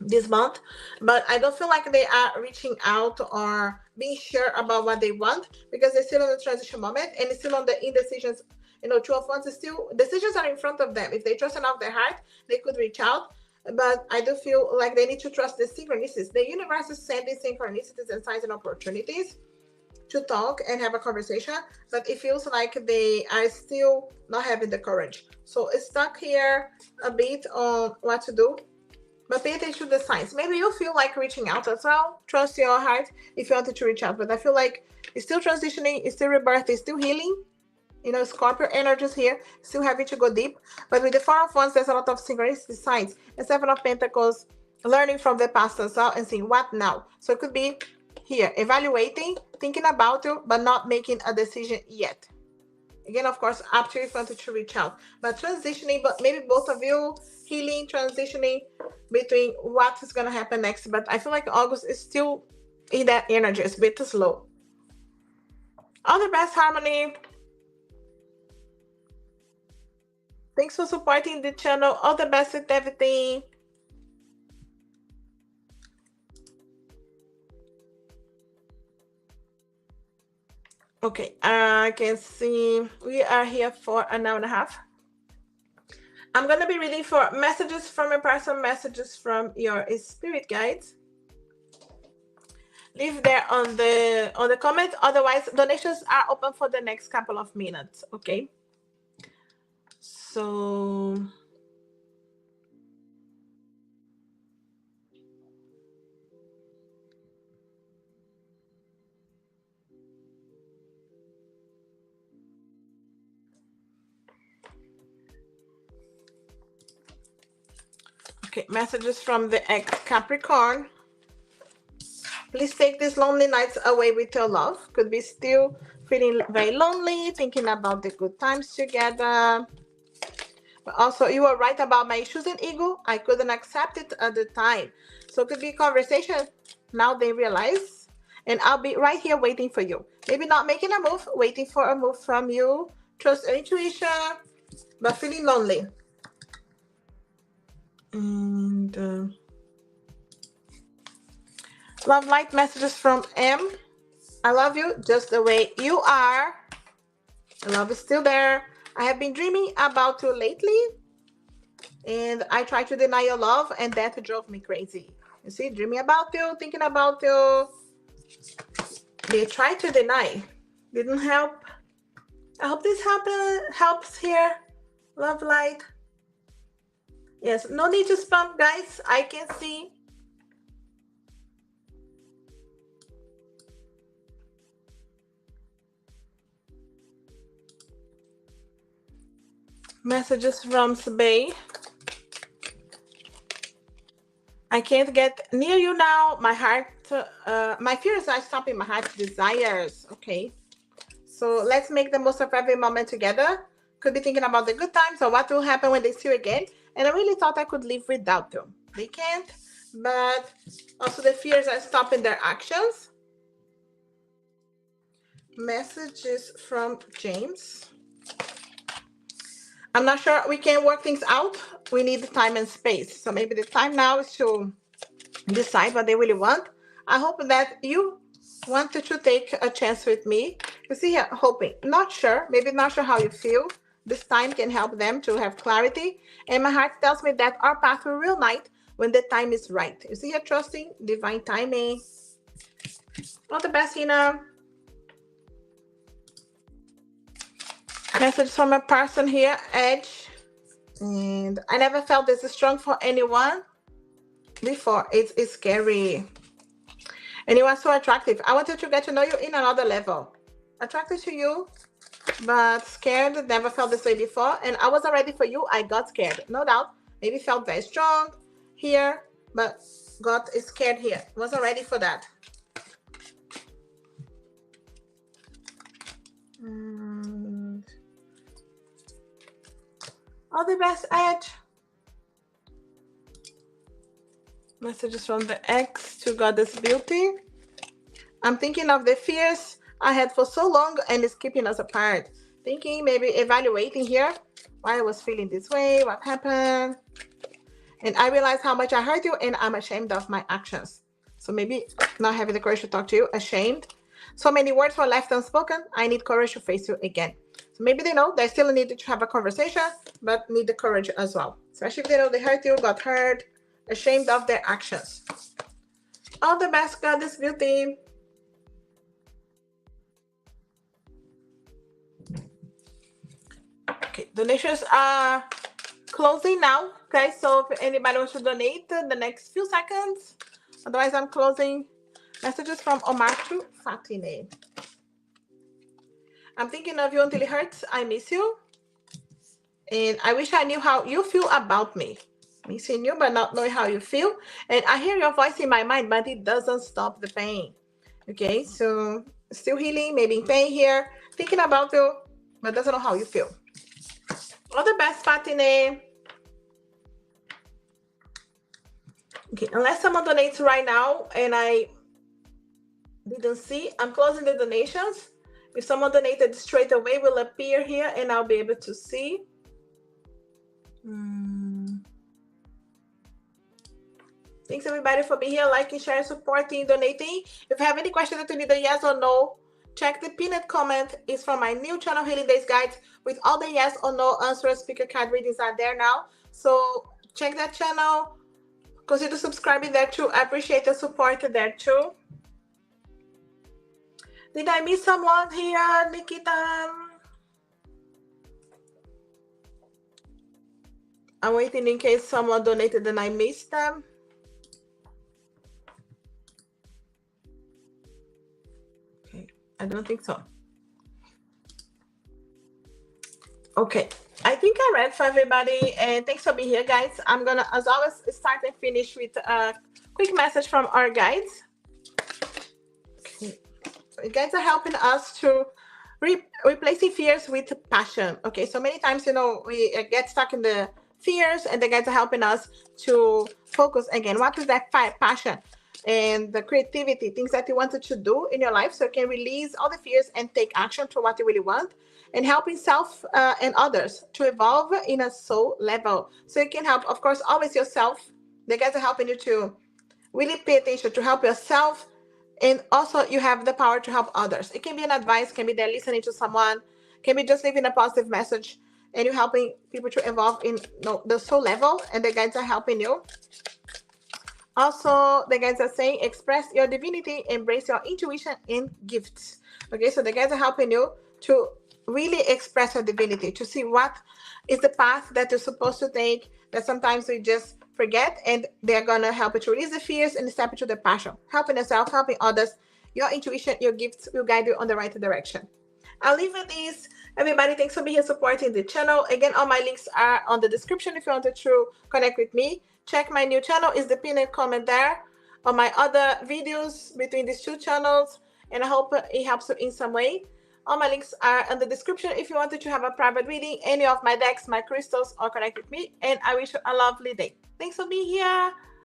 [SPEAKER 1] this month, but I don't feel like they are reaching out or being sure about what they want, because they're still on the transition moment and it's still on the indecisions. You know, 2 of Wands is still, decisions are in front of them. If they trust enough their heart, they could reach out. But I do feel like they need to trust the synchronicities. The universe is sending synchronicities and signs and opportunities to talk and have a conversation, but it feels like they are still not having the courage. So it's stuck here a bit on what to do, but pay attention to the signs. Maybe you feel like reaching out as well. Trust your heart if you wanted to reach out, but I feel like it's still transitioning, it's still rebirth, it's still healing. You know, Scorpio energies here, still having to go deep. But with the 4 of Wands, there's a lot of synchronicity signs. And 7 of Pentacles, learning from the past as well and seeing what now. So it could be here, evaluating, thinking about you, but not making a decision yet. Again, of course, up to you if you wanted to reach out. But transitioning, but maybe both of you healing, transitioning between what is going to happen next. But I feel like August is still in that energy. It's a bit slow. All the best, Harmony. Thanks for supporting the channel. All the best with everything. Okay, I can see we are here for an hour and a half. I'm going to be reading for messages from a person, messages from your spirit guides. Leave there on the comment. Otherwise, donations are open for the next couple of minutes. Okay. So okay, messages from the ex-Capricorn. Please take these lonely nights away with your love. Could be still feeling very lonely, thinking about the good times together. But also, you were right about my issues and ego. I couldn't accept it at the time. So it could be a conversation. Now they realize. And I'll be right here waiting for you. Maybe not making a move, waiting for a move from you. Trust your intuition, but feeling lonely. And love light messages from M. I love you just the way you are. The love is still there. I have been dreaming about you lately. And I tried to deny your love, and that drove me crazy. You see, dreaming about you, thinking about you. They tried to deny. Didn't help. I hope this helps here. Love light. Yes, no need to spam, guys. I can see. Messages from Sabay. I can't get near you now. My heart, my fears are stopping my heart's desires. Okay. So let's make the most of every moment together. Could be thinking about the good times or what will happen when they see you again. And I really thought I could live without them. They can't, but also the fears are stopping their actions. Messages from James. I'm not sure we can work things out. We need time and space. So maybe the time now is to decide what they really want. I hope that you wanted to take a chance with me. You see here, hoping, not sure, maybe not sure how you feel. This time can help them to have clarity. And my heart tells me that our path will reunite when the time is right. You see here, trusting divine timing. All the best, Hina. Message from a person here, Edge. And I never felt this strong for anyone before. It's scary. And you are so attractive. I wanted to get to know you in another level. Attracted to you, but scared. Never felt this way before. And I wasn't ready for you. I got scared. No doubt. Maybe felt very strong here, but got scared here. Wasn't ready for that. All the best, Edge. Messages from the ex to Goddess Beauty. I'm thinking of the fears I had for so long and it's keeping us apart. Thinking, maybe evaluating here why I was feeling this way, what happened. And I realized how much I hurt you and I'm ashamed of my actions. So maybe not having the courage to talk to you, ashamed. So many words were left unspoken. I need courage to face you again. So maybe they know they still need to have a conversation, but need the courage as well. Especially if they know they hurt you, got hurt, ashamed of their actions. All the best, Goddess Beauty. Okay, donations are closing now. Okay, so if anybody wants to donate the next few seconds, otherwise I'm closing. Messages from Omar to Fatine. I'm thinking of you until it hurts. I miss you. And I wish I knew how you feel about me. Missing you, but not knowing how you feel. And I hear your voice in my mind, but it doesn't stop the pain. Okay, so still healing, maybe in pain here. Thinking about you, but doesn't know how you feel. All the best, Fatine. Okay, unless someone donates right now and I didn't see, I'm closing the donations. If someone donated straight away, will appear here and I'll be able to see. Thanks everybody for being here, liking, sharing, supporting, donating. If you have any questions that you need a yes or no, check the pinned comment. It's from my new channel, Healing Days Guides, with all the yes or no answers. Speaker card readings are there now. So check that channel. Consider subscribing there too. I appreciate the support there too. Did I miss someone here, Nikita? I'm waiting in case someone donated and I missed them. Okay, I don't think so. Okay, I think I read for everybody, and thanks for being here, guys. I'm gonna, as always, start and finish with a quick message from our guides. Okay. So you guys are helping us to replacing fears with passion. Okay, so many times, you know, we get stuck in the fears, and the guides are helping us to focus again. What is that passion and the creativity, things that you wanted to do in your life, so you can release all the fears and take action to what you really want, and helping self and others to evolve in a soul level. So you can help, of course, always yourself. The guides are helping you to really pay attention to help yourself, and also you have the power to help others. It can be an advice, can be there listening to someone, can be just leaving a positive message. and you're helping people to evolve in the soul level, and the guides are helping you. Also, the guides are saying express your divinity, embrace your intuition and gifts. Okay, so the guides are helping you to really express your divinity, to see what is the path that you're supposed to take, that sometimes we just forget, and they're gonna help you to release the fears and step into the passion. Helping yourself, helping others. Your intuition, your gifts will guide you on the right direction. I'll leave it this. Everybody, thanks for being here supporting the channel. Again, all my links are on the description if you wanted to connect with me. Check my new channel, is the pinned comment there, on my other videos between these two channels, and I hope it helps you in some way. All my links are in the description if you wanted to have a private reading, any of my decks, my crystals, or connect with me. And I wish you a lovely day. Thanks for being here.